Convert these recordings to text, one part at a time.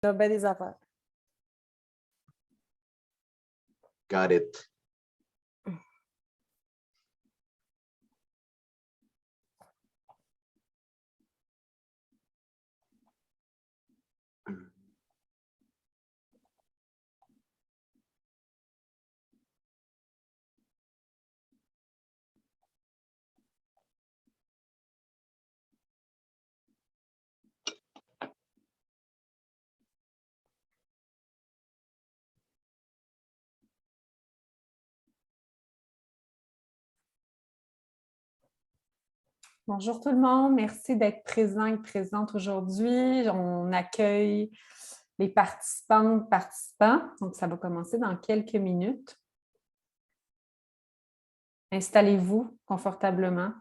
T'as bien des affaires. Got it. Bonjour tout le monde, merci d'être présent et présente aujourd'hui. On accueille les participantes, participants, donc ça va commencer dans quelques minutes. Installez-vous confortablement.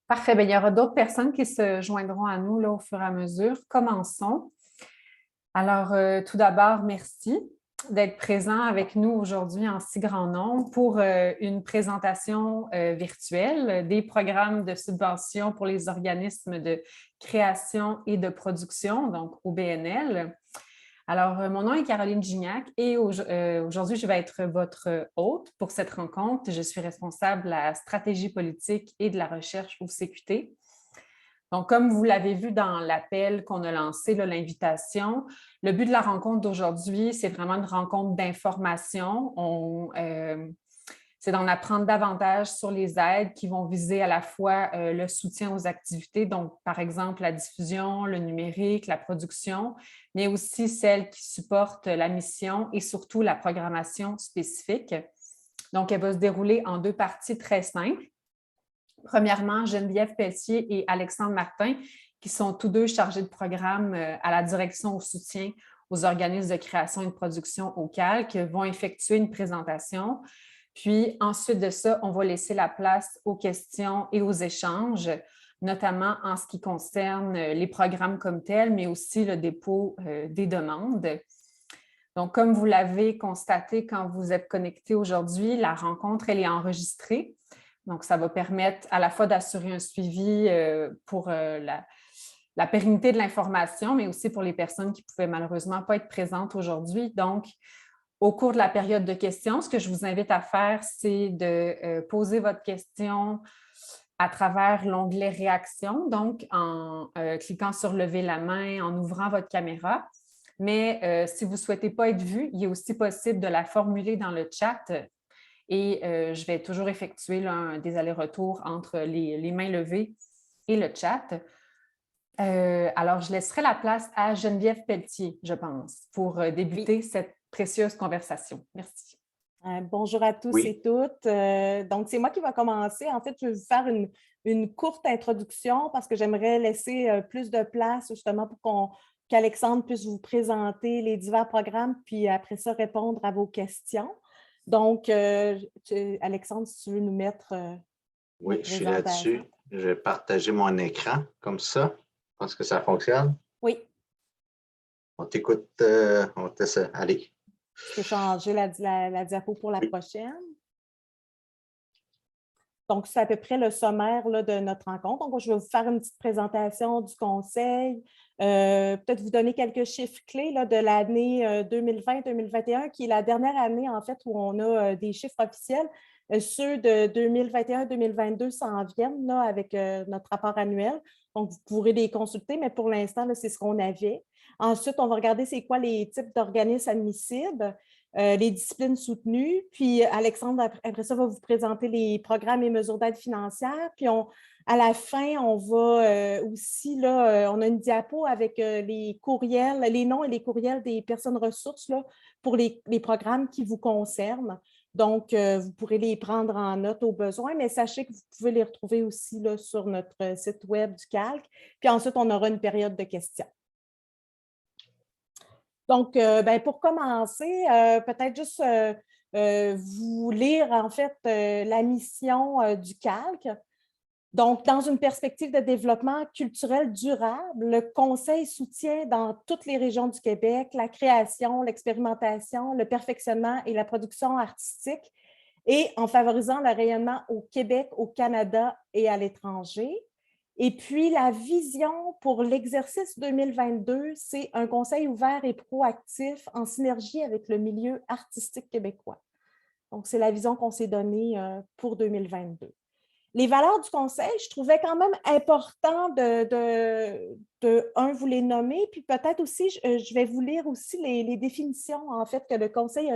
Parfait. Bien, il y aura d'autres personnes qui se joindront à nous là, au fur et à mesure. Commençons. Alors, tout d'abord, merci d'être présent avec nous aujourd'hui en si grand nombre pour une présentation virtuelle des programmes de subvention pour les organismes de création et de production, donc OBNL. Alors, mon nom est Caroline Gignac et aujourd'hui, je vais être votre hôte pour cette rencontre. Je suis responsable de la stratégie politique et de la recherche au CQT. Donc, comme vous l'avez vu dans l'appel qu'on a lancé, l'invitation, le but de la rencontre d'aujourd'hui, c'est vraiment une rencontre d'information. C'est d'en apprendre davantage sur les aides qui vont viser à la fois le soutien aux activités, donc par exemple la diffusion, le numérique, la production, mais aussi celles qui supportent la mission et surtout la programmation spécifique. Donc, elle va se dérouler en deux parties très simples. Premièrement, Geneviève Pelletier et Alexandre Martin, qui sont tous deux chargés de programme à la direction au soutien aux organismes de création et de production au Calque, vont effectuer une présentation. Puis ensuite de ça, on va laisser la place aux questions et aux échanges, notamment en ce qui concerne les programmes comme tels, mais aussi le dépôt des demandes. Donc, comme vous l'avez constaté quand vous êtes connectés aujourd'hui, la rencontre, elle est enregistrée. Donc, ça va permettre à la fois d'assurer un suivi pour la pérennité de l'information, mais aussi pour les personnes qui ne pouvaient malheureusement pas être présentes aujourd'hui. Donc, au cours de la période de questions, ce que je vous invite à faire, c'est de poser votre question à travers l'onglet « Réaction », donc en cliquant sur « Lever la main », en ouvrant votre caméra. Mais si vous ne souhaitez pas être vu, il est aussi possible de la formuler dans le chat et je vais toujours effectuer des allers-retours entre les mains levées et le chat. Alors, je laisserai la place à Geneviève Pelletier, je pense, pour débuter cette précieuse conversation. Merci. Bonjour à tous et toutes. Donc, c'est moi qui va commencer. En fait, je vais vous faire une courte introduction parce que j'aimerais laisser plus de place justement pour qu'Alexandre puisse vous présenter les divers programmes, puis après ça, répondre à vos questions. Donc, Alexandre, si tu veux nous mettre oui, je suis là-dessus. Je vais partager mon écran comme ça. Je pense que ça fonctionne. Oui. On t'écoute, on teste. Allez. Je peux changer la diapo pour la prochaine. Donc, c'est à peu près le sommaire là, de notre rencontre. Donc, je vais vous faire une petite présentation du conseil, peut-être vous donner quelques chiffres clés là, de l'année 2020-2021, qui est la dernière année, en fait, où on a des chiffres officiels. Ceux de 2021-2022 s'en viennent là, avec notre rapport annuel. Donc, vous pourrez les consulter, mais pour l'instant, c'est ce qu'on avait. Ensuite, on va regarder c'est quoi les types d'organismes admissibles, les disciplines soutenues. Puis, Alexandre, après ça, va vous présenter les programmes et mesures d'aide financière. Puis, à la fin, on va aussi, là, on a une diapo avec les courriels, les noms et les courriels des personnes ressources là, pour les programmes qui vous concernent. Donc, vous pourrez les prendre en note au besoin, mais sachez que vous pouvez les retrouver aussi là, sur notre site web du Calque. Puis ensuite, on aura une période de questions. Donc, pour commencer, peut-être juste vous lire en fait la mission du Calque. Donc, dans une perspective de développement culturel durable, le Conseil soutient dans toutes les régions du Québec la création, l'expérimentation, le perfectionnement et la production artistique et en favorisant le rayonnement au Québec, au Canada et à l'étranger. Et puis, la vision pour l'exercice 2022, c'est un conseil ouvert et proactif en synergie avec le milieu artistique québécois. Donc, c'est la vision qu'on s'est donnée pour 2022. Les valeurs du conseil, je trouvais quand même important vous les nommer, puis peut-être aussi, je vais vous lire aussi les définitions, en fait, que le conseil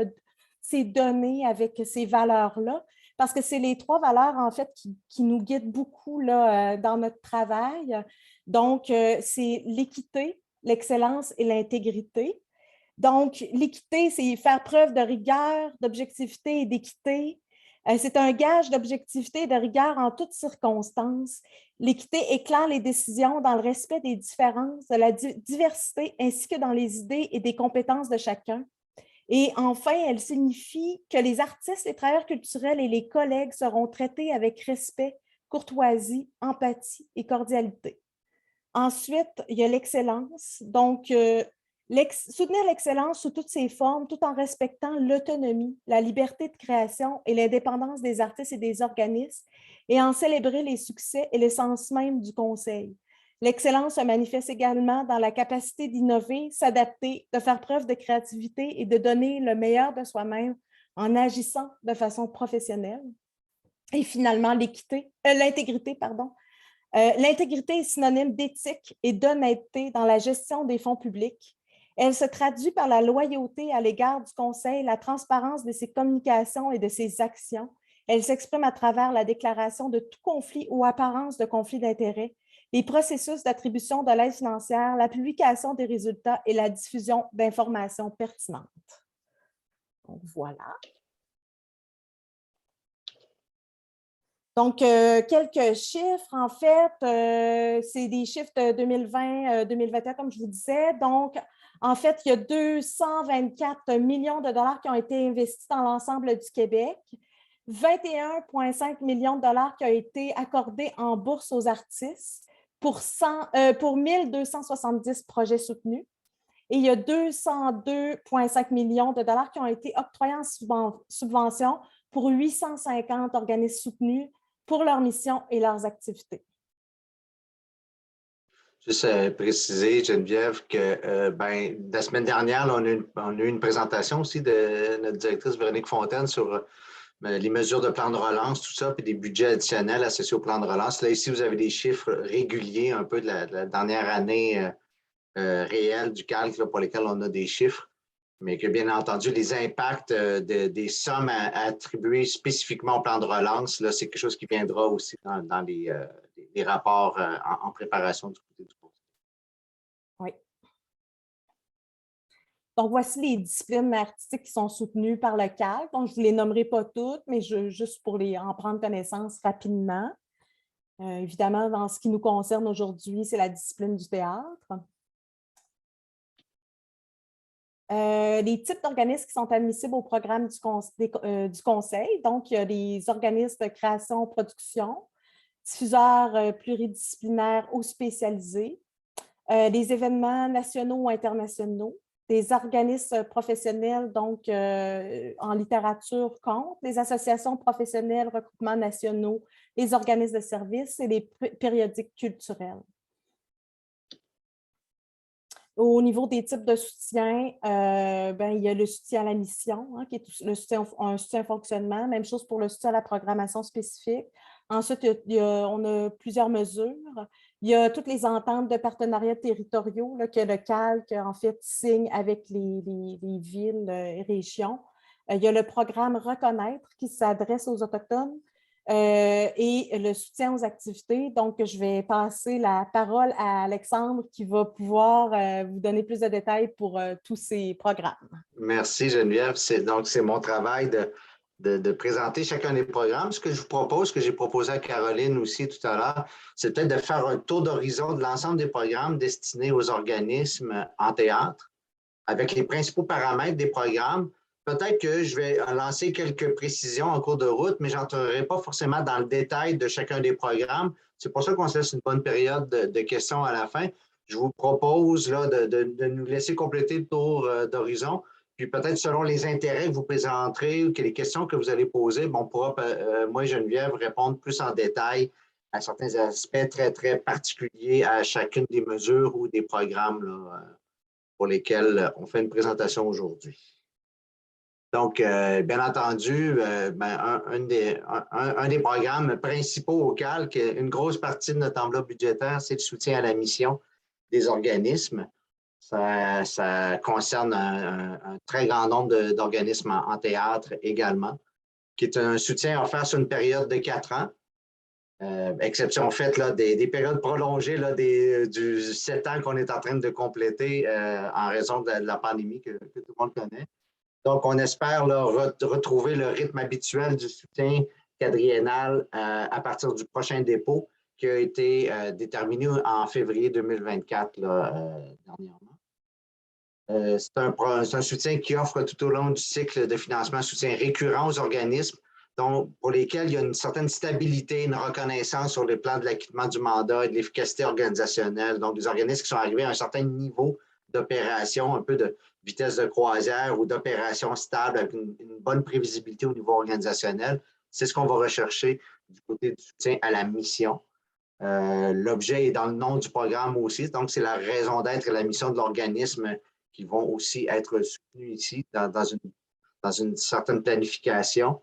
s'est donné avec ces valeurs-là, parce que c'est les 3 valeurs, en fait, qui nous guident beaucoup là, dans notre travail. Donc, c'est l'équité, l'excellence et l'intégrité. Donc, l'équité, c'est faire preuve de rigueur, d'objectivité et d'équité. C'est un gage d'objectivité et de rigueur en toutes circonstances. L'équité éclaire les décisions dans le respect des différences, de la diversité, ainsi que dans les idées et des compétences de chacun. Et enfin, elle signifie que les artistes, les travailleurs culturels et les collègues seront traités avec respect, courtoisie, empathie et cordialité. Ensuite, il y a l'excellence. Donc, soutenir l'excellence sous toutes ses formes, tout en respectant l'autonomie, la liberté de création et l'indépendance des artistes et des organismes, et en célébrer les succès et l'essence même du conseil. L'excellence se manifeste également dans la capacité d'innover, s'adapter, de faire preuve de créativité et de donner le meilleur de soi-même en agissant de façon professionnelle. Et finalement, l'intégrité, pardon. L'intégrité est synonyme d'éthique et d'honnêteté dans la gestion des fonds publics. Elle se traduit par la loyauté à l'égard du Conseil, la transparence de ses communications et de ses actions. Elle s'exprime à travers la déclaration de tout conflit ou apparence de conflit d'intérêts, les processus d'attribution de l'aide financière, la publication des résultats et la diffusion d'informations pertinentes. Donc, voilà. Donc, quelques chiffres, en fait, c'est des chiffres de 2020-2021, comme je vous disais. Donc, en fait, il y a 224 millions de dollars qui ont été investis dans l'ensemble du Québec, 21,5 millions de dollars qui ont été accordés en bourse aux artistes pour 1270 projets soutenus. Et il y a 202,5 millions de dollars qui ont été octroyés en subvention pour 850 organismes soutenus pour leur mission et leurs activités. Juste préciser, Geneviève, que la semaine dernière, là, on a eu une présentation aussi de notre directrice Véronique Fontaine sur les mesures de plan de relance, tout ça, puis des budgets additionnels associés au plan de relance. Là, ici, vous avez des chiffres réguliers un peu de la dernière année réelle du calque là, pour lesquels on a des chiffres, mais que bien entendu, les impacts des sommes attribuées spécifiquement au plan de relance, là, c'est quelque chose qui viendra aussi dans les rapports en préparation du côté du conseil. Oui. Donc, voici les disciplines artistiques qui sont soutenues par le Calque. Donc, je ne vous les nommerai pas toutes, mais juste pour en prendre connaissance rapidement. Évidemment, dans ce qui nous concerne aujourd'hui, c'est la discipline du théâtre. Les types d'organismes qui sont admissibles au programme du conseil. Donc, il y a des organismes de création-production, diffuseurs pluridisciplinaires ou spécialisés, des événements nationaux ou internationaux, des organismes professionnels, donc en littérature, contes, les associations professionnelles, regroupements nationaux, les organismes de services et les périodiques culturels. Au niveau des types de soutien, il y a le soutien à la mission, hein, qui est un soutien fonctionnement. Même chose pour le soutien à la programmation spécifique. Ensuite, on a plusieurs mesures. Il y a toutes les ententes de partenariats territoriaux là, que le CALC, en fait, signe avec les villes et régions. Il y a le programme Reconnaître qui s'adresse aux Autochtones. Et le soutien aux activités. Donc, je vais passer la parole à Alexandre qui va pouvoir vous donner plus de détails pour tous ces programmes. Merci Geneviève. Donc, c'est mon travail de présenter chacun des programmes. Ce que je vous propose, ce que j'ai proposé à Caroline aussi tout à l'heure, c'est peut-être de faire un tour d'horizon de l'ensemble des programmes destinés aux organismes en théâtre avec les principaux paramètres des programmes. Peut-être que je vais lancer quelques précisions en cours de route, mais je n'entrerai pas forcément dans le détail de chacun des programmes. C'est pour ça qu'on se laisse une bonne période de questions à la fin. Je vous propose là, de nous laisser compléter le tour d'horizon. Puis peut-être selon les intérêts que vous présenterez ou que les questions que vous allez poser, on pourra, moi et Geneviève, répondre plus en détail à certains aspects très, très particuliers à chacune des mesures ou des programmes là, pour lesquels on fait une présentation aujourd'hui. Donc, bien entendu, un des programmes principaux au CALC, une grosse partie de notre enveloppe budgétaire, c'est le soutien à la mission des organismes. Ça concerne un très grand nombre d'organismes en théâtre également, qui est un soutien offert sur une période de 4 ans. Exception faite là, des périodes prolongées là, du 7 ans qu'on est en train de compléter en raison de la pandémie que tout le monde connaît. Donc, on espère là, retrouver le rythme habituel du soutien quadriennal à partir du prochain dépôt qui a été déterminé en février 2024 là, dernièrement. C'est un soutien qui offre tout au long du cycle de financement un soutien récurrent aux organismes donc, pour lesquels il y a une certaine stabilité, une reconnaissance sur le plan de l'acquittement du mandat et de l'efficacité organisationnelle. Donc, des organismes qui sont arrivés à un certain niveau d'opération, un peu de vitesse de croisière ou d'opération stable avec une bonne prévisibilité au niveau organisationnel. C'est ce qu'on va rechercher du côté du soutien à la mission. L'objet est dans le nom du programme aussi, donc c'est la raison d'être et la mission de l'organisme qui vont aussi être soutenus ici dans une certaine planification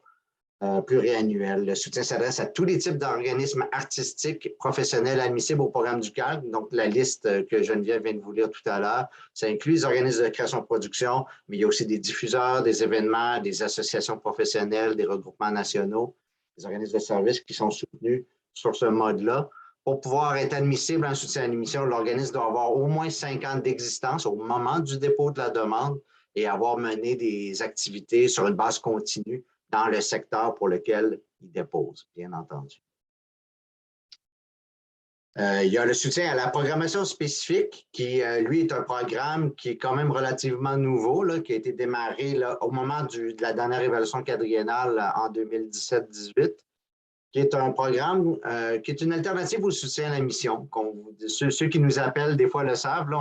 pluriannuelle. Le soutien s'adresse à tous les types d'organismes artistiques, professionnels admissibles au programme du CALC. Donc, la liste que Geneviève vient de vous lire tout à l'heure, ça inclut les organismes de création-production, mais il y a aussi des diffuseurs, des événements, des associations professionnelles, des regroupements nationaux, des organismes de services qui sont soutenus sur ce mode-là. Pour pouvoir être admissible en soutien à l'émission, l'organisme doit avoir au moins 5 ans d'existence au moment du dépôt de la demande et avoir mené des activités sur une base continue dans le secteur pour lequel il dépose, bien entendu. Il y a le soutien à la programmation spécifique qui, lui, est un programme qui est quand même relativement nouveau, là, qui a été démarré là, au moment de la dernière évaluation quadriennale en 2017-18, qui est un programme qui est une alternative au soutien à la mission. Ceux qui nous appellent des fois le savent, là,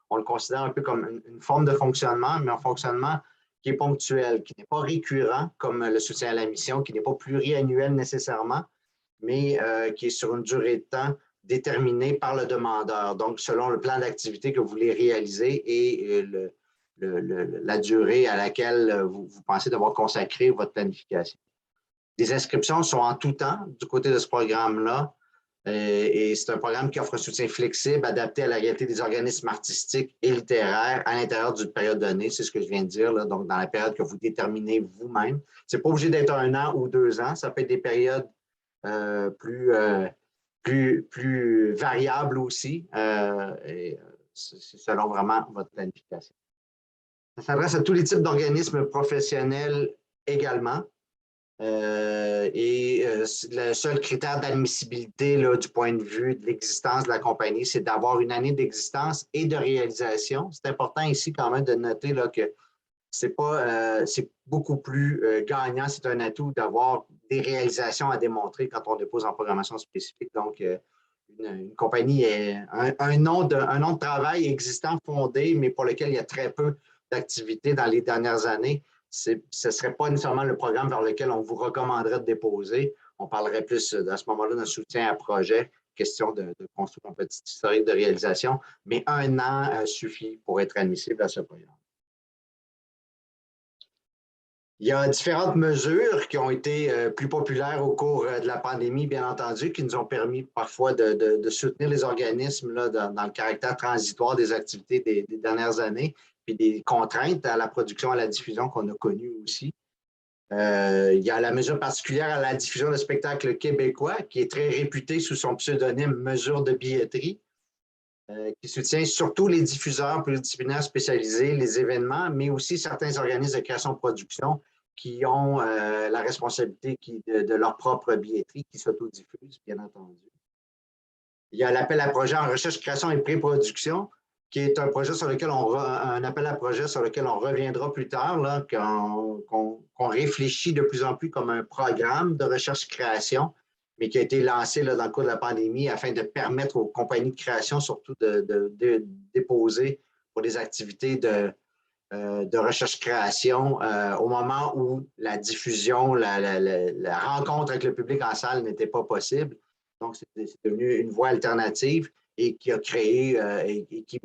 on le considère un peu comme une forme de fonctionnement, mais un fonctionnement qui est ponctuel, qui n'est pas récurrent comme le soutien à la mission, qui n'est pas pluriannuel nécessairement, mais qui est sur une durée de temps déterminée par le demandeur. Donc, selon le plan d'activité que vous voulez réaliser et la durée à laquelle vous pensez devoir consacrer votre planification. Les inscriptions sont en tout temps du côté de ce programme-là. Et c'est un programme qui offre un soutien flexible, adapté à la réalité des organismes artistiques et littéraires à l'intérieur d'une période donnée. C'est ce que je viens de dire, là, donc dans la période que vous déterminez vous-même. Ce n'est pas obligé d'être 1 an ou 2 ans. Ça peut être des périodes plus variables aussi. C'est selon vraiment votre planification. Ça s'adresse à tous les types d'organismes professionnels également. Le seul critère d'admissibilité du point de vue de l'existence de la compagnie, c'est d'avoir une année d'existence et de réalisation. C'est important ici quand même de noter là, que c'est beaucoup plus gagnant, c'est un atout d'avoir des réalisations à démontrer quand on dépose en programmation spécifique. Donc, une compagnie est un nom de travail existant, fondé, mais pour lequel il y a très peu d'activité dans les dernières années. Ce ne serait pas nécessairement le programme vers lequel on vous recommanderait de déposer. On parlerait plus à ce moment-là d'un soutien à projet question de construire un petit historique de réalisation, mais 1 an suffit pour être admissible à ce programme. Il y a différentes mesures qui ont été plus populaires au cours de la pandémie, bien entendu, qui nous ont permis parfois de soutenir les organismes là, dans le caractère transitoire des activités des dernières années, puis des contraintes à la production, à la diffusion qu'on a connues aussi. Il y a la mesure particulière à la diffusion de spectacles québécois, qui est très réputée sous son pseudonyme Mesure de billetterie, qui soutient surtout les diffuseurs pluridisciplinaires spécialisés, les événements, mais aussi certains organismes de création-production qui ont la responsabilité de leur propre billetterie qui s'autodiffuse, bien entendu. Il y a l'appel à projet en recherche, création et pré-production, qui est un projet sur lequel un appel à projet sur lequel on reviendra plus tard, là, qu'on réfléchit de plus en plus comme un programme de recherche-création, mais qui a été lancé là, dans le cours de la pandémie afin de permettre aux compagnies de création surtout de déposer pour des activités de recherche-création au moment où la diffusion, la rencontre avec le public en salle n'était pas possible. Donc, c'est devenu une voie alternative et qui a créé et qui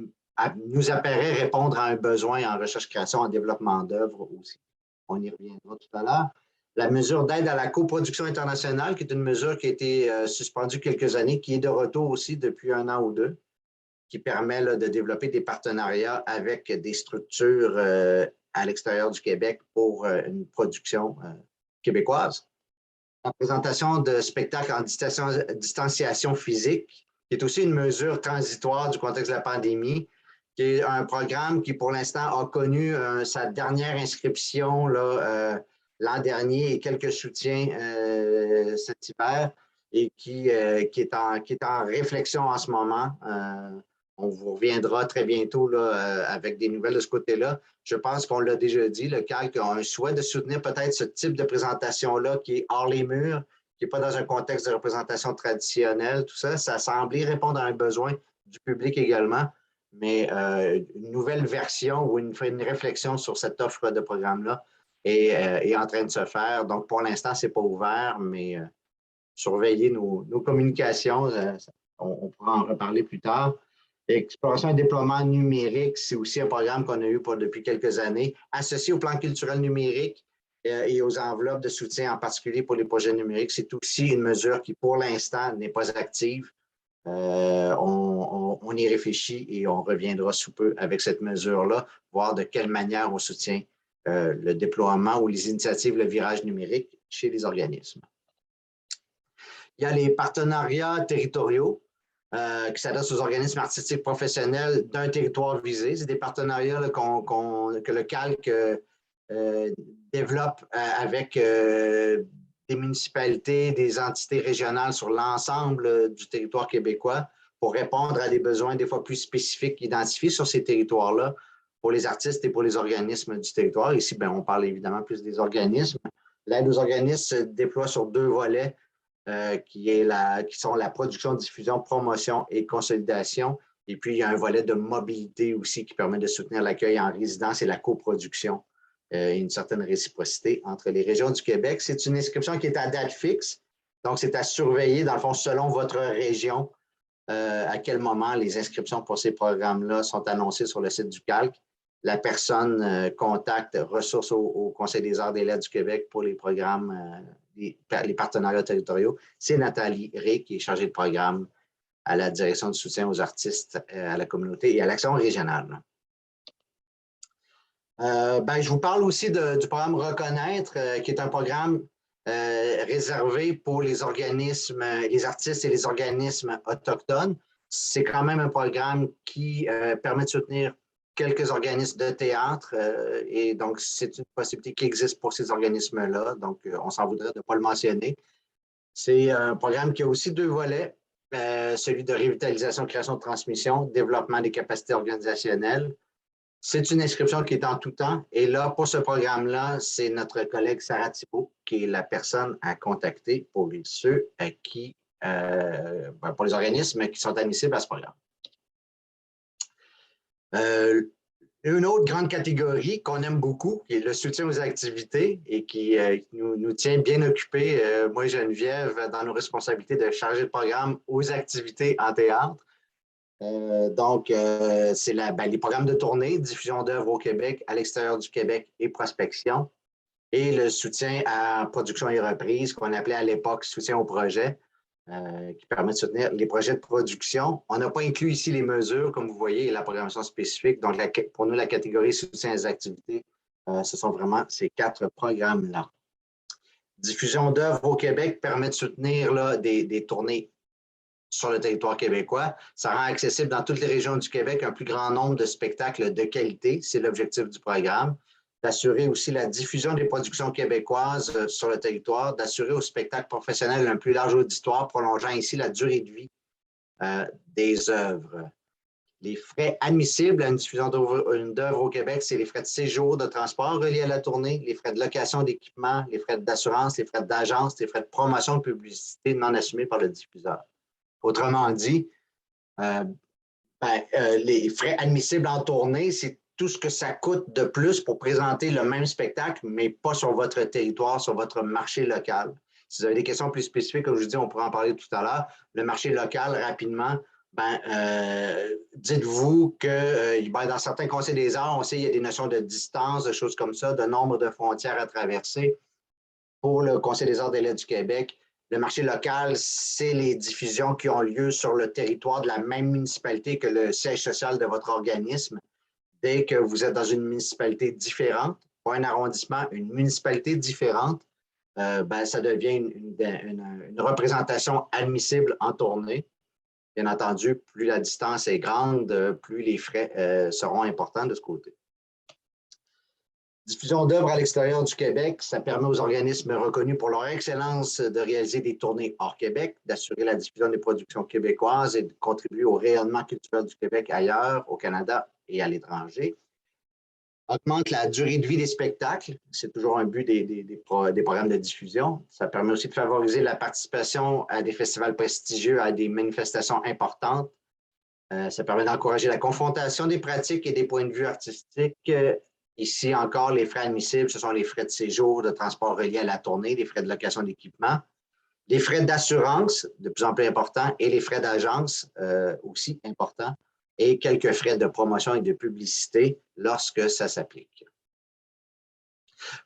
nous apparaît répondre à un besoin en recherche-création, en développement d'œuvres aussi. On y reviendra tout à l'heure. La mesure d'aide à la coproduction internationale, qui est une mesure qui a été suspendue quelques années, qui est de retour aussi depuis 1 an ou 2, qui permet là, de développer des partenariats avec des structures à l'extérieur du Québec pour une production québécoise. La présentation de spectacles en distanciation physique, qui est aussi une mesure transitoire du contexte de la pandémie, qui est un programme qui, pour l'instant, a connu sa dernière inscription l'an dernier et quelques soutiens cet hiver et qui est en réflexion en ce moment. On vous reviendra très bientôt là, avec des nouvelles de ce côté-là. Je pense qu'on l'a déjà dit, le CALC a un souhait de soutenir peut-être ce type de présentation-là qui est hors les murs, qui n'est pas dans un contexte de représentation traditionnelle, tout ça. Ça semblait répondre à un besoin du public également, mais une nouvelle version ou une réflexion sur cette offre de programme-là est en train de se faire. Donc, pour l'instant, ce n'est pas ouvert, mais surveillez nos communications. On pourra en reparler plus tard. Exploration et déploiement numérique, c'est aussi un programme qu'on a eu depuis quelques années, associé au plan culturel numérique et aux enveloppes de soutien, en particulier pour les projets numériques. C'est aussi une mesure qui, pour l'instant, n'est pas active. On y réfléchit et on reviendra sous peu avec cette mesure-là, voir de quelle manière on soutient le déploiement ou les initiatives, le virage numérique chez les organismes. Il y a les partenariats territoriaux qui s'adressent aux organismes artistiques professionnels d'un territoire visé. C'est des partenariats là, que le CALC développe avec des municipalités, des entités régionales sur l'ensemble du territoire québécois pour répondre à des besoins des fois plus spécifiques identifiés sur ces territoires-là pour les artistes et pour les organismes du territoire. Ici, bien, on parle évidemment plus des organismes. L'aide aux organismes se déploie sur 2 volets. Qui sont la production, diffusion, promotion et consolidation. Et puis, il y a un volet de mobilité aussi qui permet de soutenir l'accueil en résidence et la coproduction et une certaine réciprocité entre les régions du Québec. C'est une inscription qui est à date fixe. Donc, c'est à surveiller, dans le fond, selon votre région, à quel moment les inscriptions pour ces programmes-là sont annoncées sur le site du CALC. La personne contacte ressources au Conseil des arts et des lettres du Québec pour les programmes les partenariats territoriaux. C'est Nathalie Ré qui est chargée de programme à la direction du soutien aux artistes, à la communauté et à l'action régionale. Je vous parle aussi du programme Reconnaître, qui est un programme réservé pour les organismes, les artistes et les organismes autochtones. C'est quand même un programme qui permet de soutenir quelques organismes de théâtre et donc c'est une possibilité qui existe pour ces organismes-là. Donc, on s'en voudrait de ne pas le mentionner. C'est un programme qui a aussi 2 volets, celui de revitalisation, création de transmission, développement des capacités organisationnelles. C'est une inscription qui est en tout temps. Et là, pour ce programme-là, c'est notre collègue Sarah Thibault qui est la personne à contacter pour ceux pour les organismes qui sont admissibles à ce programme. Une autre grande catégorie qu'on aime beaucoup, qui est le soutien aux activités et qui nous tient bien occupés, moi et Geneviève, dans nos responsabilités de chargé de programme aux activités en théâtre. C'est les programmes de tournée, diffusion d'œuvres au Québec, à l'extérieur du Québec et prospection. Et le soutien à production et reprise, qu'on appelait à l'époque soutien au projet, qui permet de soutenir les projets de production. On n'a pas inclus ici les mesures, comme vous voyez, et la programmation spécifique. Donc, pour nous, la catégorie soutien aux activités, ce sont vraiment ces 4 programmes-là. Diffusion d'œuvres au Québec permet de soutenir là, des tournées sur le territoire québécois. Ça rend accessible dans toutes les régions du Québec un plus grand nombre de spectacles de qualité. C'est l'objectif du programme. D'assurer aussi la diffusion des productions québécoises sur le territoire, d'assurer aux spectacles professionnels un plus large auditoire, prolongeant ainsi la durée de vie des œuvres. Les frais admissibles à une diffusion d'œuvre au Québec, c'est les frais de séjour, de transport reliés à la tournée, les frais de location d'équipement, les frais d'assurance, les frais d'agence, les frais de promotion de publicité non assumés par le diffuseur. Autrement dit, les frais admissibles en tournée, c'est tout ce que ça coûte de plus pour présenter le même spectacle, mais pas sur votre territoire, sur votre marché local. Si vous avez des questions plus spécifiques, comme je vous dis, on pourra en parler tout à l'heure. Le marché local, rapidement, dites-vous que dans certains conseils des arts, on sait qu'il y a des notions de distance, de choses comme ça, de nombre de frontières à traverser. Pour le Conseil des arts des lettres du Québec, le marché local, c'est les diffusions qui ont lieu sur le territoire de la même municipalité que le siège social de votre organisme. Dès que vous êtes dans une municipalité différente, pas un arrondissement, une municipalité différente, ça devient une représentation admissible en tournée. Bien entendu, plus la distance est grande, plus les frais seront importants de ce côté. Diffusion d'œuvres à l'extérieur du Québec, ça permet aux organismes reconnus pour leur excellence de réaliser des tournées hors Québec, d'assurer la diffusion des productions québécoises et de contribuer au rayonnement culturel du Québec ailleurs, au Canada et à l'étranger. Augmente la durée de vie des spectacles, c'est toujours un but des programmes de diffusion. Ça permet aussi de favoriser la participation à des festivals prestigieux, à des manifestations importantes. Ça permet d'encourager la confrontation des pratiques et des points de vue artistiques. Ici encore, les frais admissibles, ce sont les frais de séjour, de transport reliés à la tournée, les frais de location d'équipement, les frais d'assurance, de plus en plus importants, et les frais d'agence, aussi importants, et quelques frais de promotion et de publicité lorsque ça s'applique.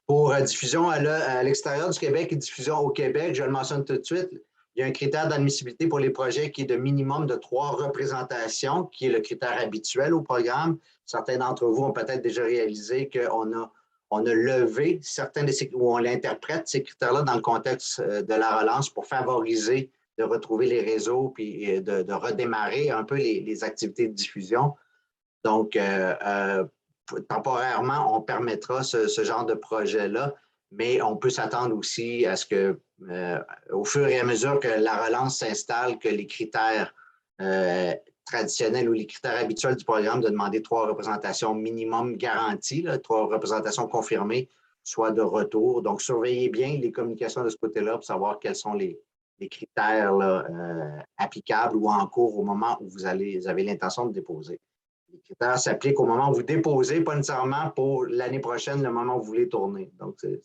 Pour diffusion à l'extérieur du Québec et diffusion au Québec, je le mentionne tout de suite, il y a un critère d'admissibilité pour les projets qui est de minimum de 3 représentations, qui est le critère habituel au programme. Certains d'entre vous ont peut-être déjà réalisé qu'on a levé certains ou on l'interprète, ces critères-là, dans le contexte de la relance pour favoriser de retrouver les réseaux puis de redémarrer un peu les activités de diffusion. Donc, temporairement, on permettra ce genre de projet-là, mais on peut s'attendre aussi à ce que, au fur et à mesure que la relance s'installe, que les critères traditionnels ou les critères habituels du programme de demander 3 représentations minimum garanties, 3 représentations confirmées, soient de retour. Donc, surveillez bien les communications de ce côté-là pour savoir quels sont les critères là, applicables ou en cours au moment où vous avez l'intention de déposer. Les critères s'appliquent au moment où vous déposez, pas nécessairement pour l'année prochaine, le moment où vous voulez tourner. Donc, c'est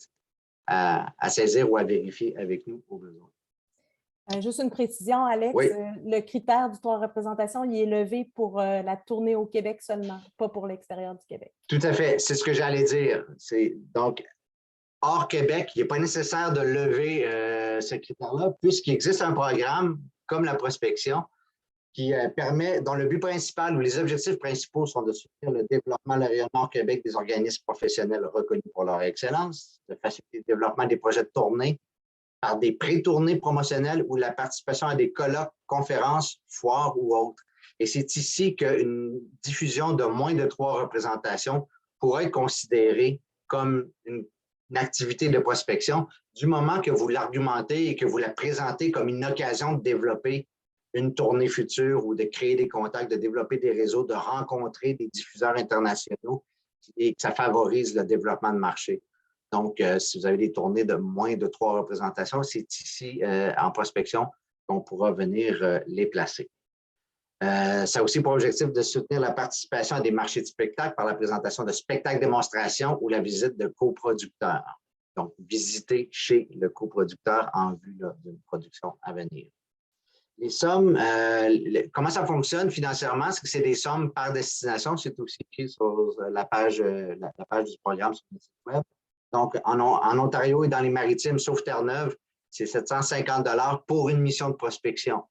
à saisir ou à vérifier avec nous au besoin. Juste une précision, Alex. Oui. Le critère du 3 représentations, il est levé pour la tournée au Québec seulement, pas pour l'extérieur du Québec. Tout à fait. C'est ce que j'allais dire. Donc, hors Québec, il n'est pas nécessaire de lever ce critère-là, puisqu'il existe un programme comme la prospection qui permet, dont le but principal ou les objectifs principaux sont de soutenir le développement, le rayonnement au Québec des organismes professionnels reconnus pour leur excellence, de faciliter le développement des projets de tournée par des pré-tournées promotionnelles ou la participation à des colloques, conférences, foires ou autres. Et c'est ici qu'une diffusion de moins de 3 représentations pourrait être considérée comme une activité de prospection du moment que vous l'argumentez et que vous la présentez comme une occasion de développer une tournée future ou de créer des contacts, de développer des réseaux, de rencontrer des diffuseurs internationaux et que ça favorise le développement de marché. Donc, si vous avez des tournées de moins de 3 représentations, c'est ici, en prospection, qu'on pourra venir les placer. Ça a aussi pour objectif de soutenir la participation à des marchés de spectacles par la présentation de spectacles démonstrations ou la visite de coproducteurs. Donc, visiter chez le coproducteur en vue d'une production à venir. Les sommes, comment ça fonctionne financièrement? C'est des sommes par destination. C'est aussi écrit sur la page du programme sur le site web. Donc, en Ontario et dans les Maritimes, sauf Terre-Neuve, c'est 750 $ pour une mission de prospection.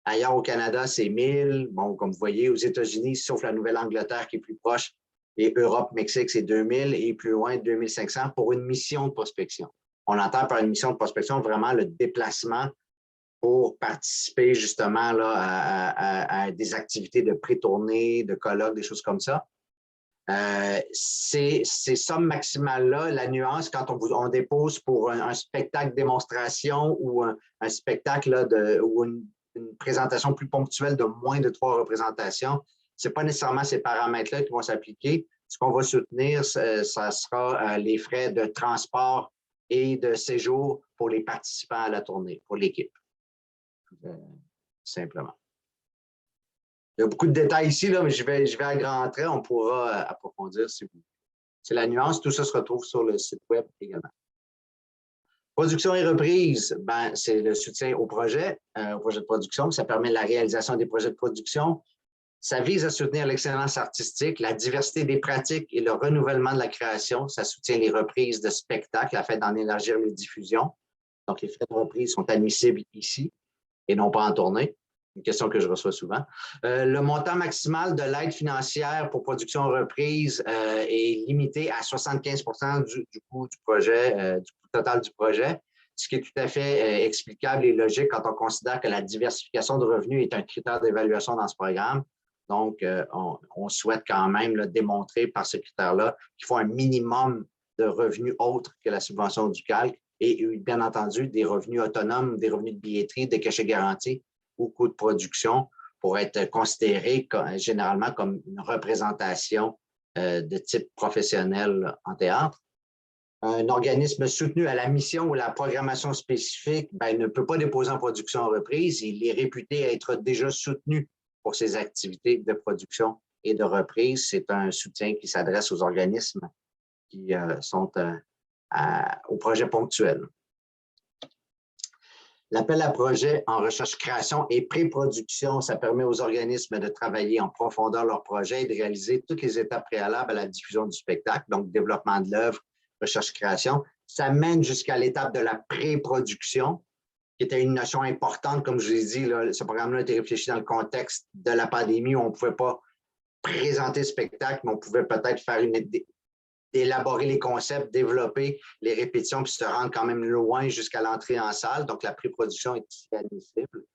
Ailleurs au Canada, c'est 1000. Bon, comme vous voyez, aux États-Unis, sauf la Nouvelle-Angleterre qui est plus proche, et Europe, Mexique, c'est 2000 et plus loin, 2500 pour une mission de prospection. On entend par une mission de prospection vraiment le déplacement pour participer justement là, à des activités de pré-tournée, de colloques, des choses comme ça. Ces sommes maximales-là, la nuance, quand on dépose pour un spectacle démonstration ou un spectacle là, ou une présentation plus ponctuelle de moins de 3 représentations, ce n'est pas nécessairement ces paramètres-là qui vont s'appliquer. Ce qu'on va soutenir, ça sera les frais de transport et de séjour pour les participants à la tournée, pour l'équipe. Simplement. Il y a beaucoup de détails ici, là, mais je vais à grand trait, on pourra approfondir si vous voulez. C'est la nuance, tout ça se retrouve sur le site web également. Production et reprise, ben, c'est le soutien au projet de production. Ça permet la réalisation des projets de production. Ça vise à soutenir l'excellence artistique, la diversité des pratiques et le renouvellement de la création. Ça soutient les reprises de spectacles afin d'en élargir les diffusions. Donc, les frais de reprise sont admissibles ici et non pas en tournée. Une question que je reçois souvent. Le montant maximal de l'aide financière pour production reprise est limité à 75 % du coût du projet, du coût total du projet, ce qui est tout à fait explicable et logique quand on considère que la diversification de revenus est un critère d'évaluation dans ce programme. Donc, on souhaite quand même là, démontrer par ce critère-là qu'il faut un minimum de revenus autres que la subvention du calque et bien entendu des revenus autonomes, des revenus de billetterie, des cachets garantis ou coûts de production pour être considérés généralement comme une représentation de type professionnel en théâtre. Un organisme soutenu à la mission ou la programmation spécifique ben, ne peut pas déposer en production en reprise. Il est réputé être déjà soutenu pour ses activités de production et de reprise. C'est un soutien qui s'adresse aux organismes qui sont au projet ponctuel. L'appel à projet en recherche-création et pré-production, ça permet aux organismes de travailler en profondeur leur projet et de réaliser toutes les étapes préalables à la diffusion du spectacle, donc développement de l'œuvre, recherche-création. Ça mène jusqu'à l'étape de la pré-production, qui était une notion importante, comme je l'ai dit, là, ce programme-là a été réfléchi dans le contexte de la pandémie où on ne pouvait pas présenter le spectacle, mais on pouvait peut-être faire d'élaborer les concepts, développer les répétitions, puis se rendre quand même loin jusqu'à l'entrée en salle. Donc, la pré-production est ici admissible.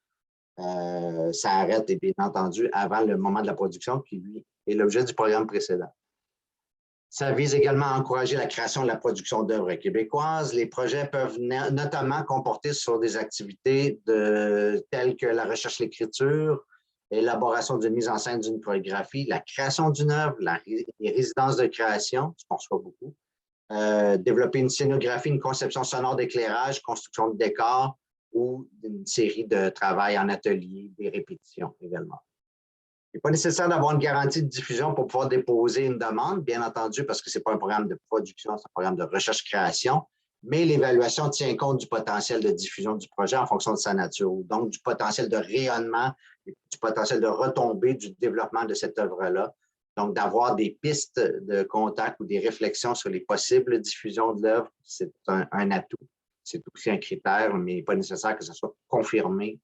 Ça arrête, et bien entendu, avant le moment de la production, qui, lui, est l'objet du programme précédent. Ça vise également à encourager la création de la production d'œuvres québécoises. Les projets peuvent notamment comporter sur des activités telles que la recherche-l'écriture, l'élaboration d'une mise en scène d'une chorégraphie, la création d'une œuvre, les résidences de création, ce qu'on reçoit beaucoup, développer une scénographie, une conception sonore d'éclairage, construction de décors ou une série de travail en atelier, des répétitions également. Il n'est pas nécessaire d'avoir une garantie de diffusion pour pouvoir déposer une demande, bien entendu, parce que ce n'est pas un programme de production, c'est un programme de recherche-création, mais l'évaluation tient compte du potentiel de diffusion du projet en fonction de sa nature, donc du potentiel de rayonnement, du potentiel de retombée du développement de cette œuvre-là. Donc, d'avoir des pistes de contact ou des réflexions sur les possibles diffusions de l'œuvre, c'est un atout. C'est aussi un critère, mais pas nécessaire que ce soit confirmé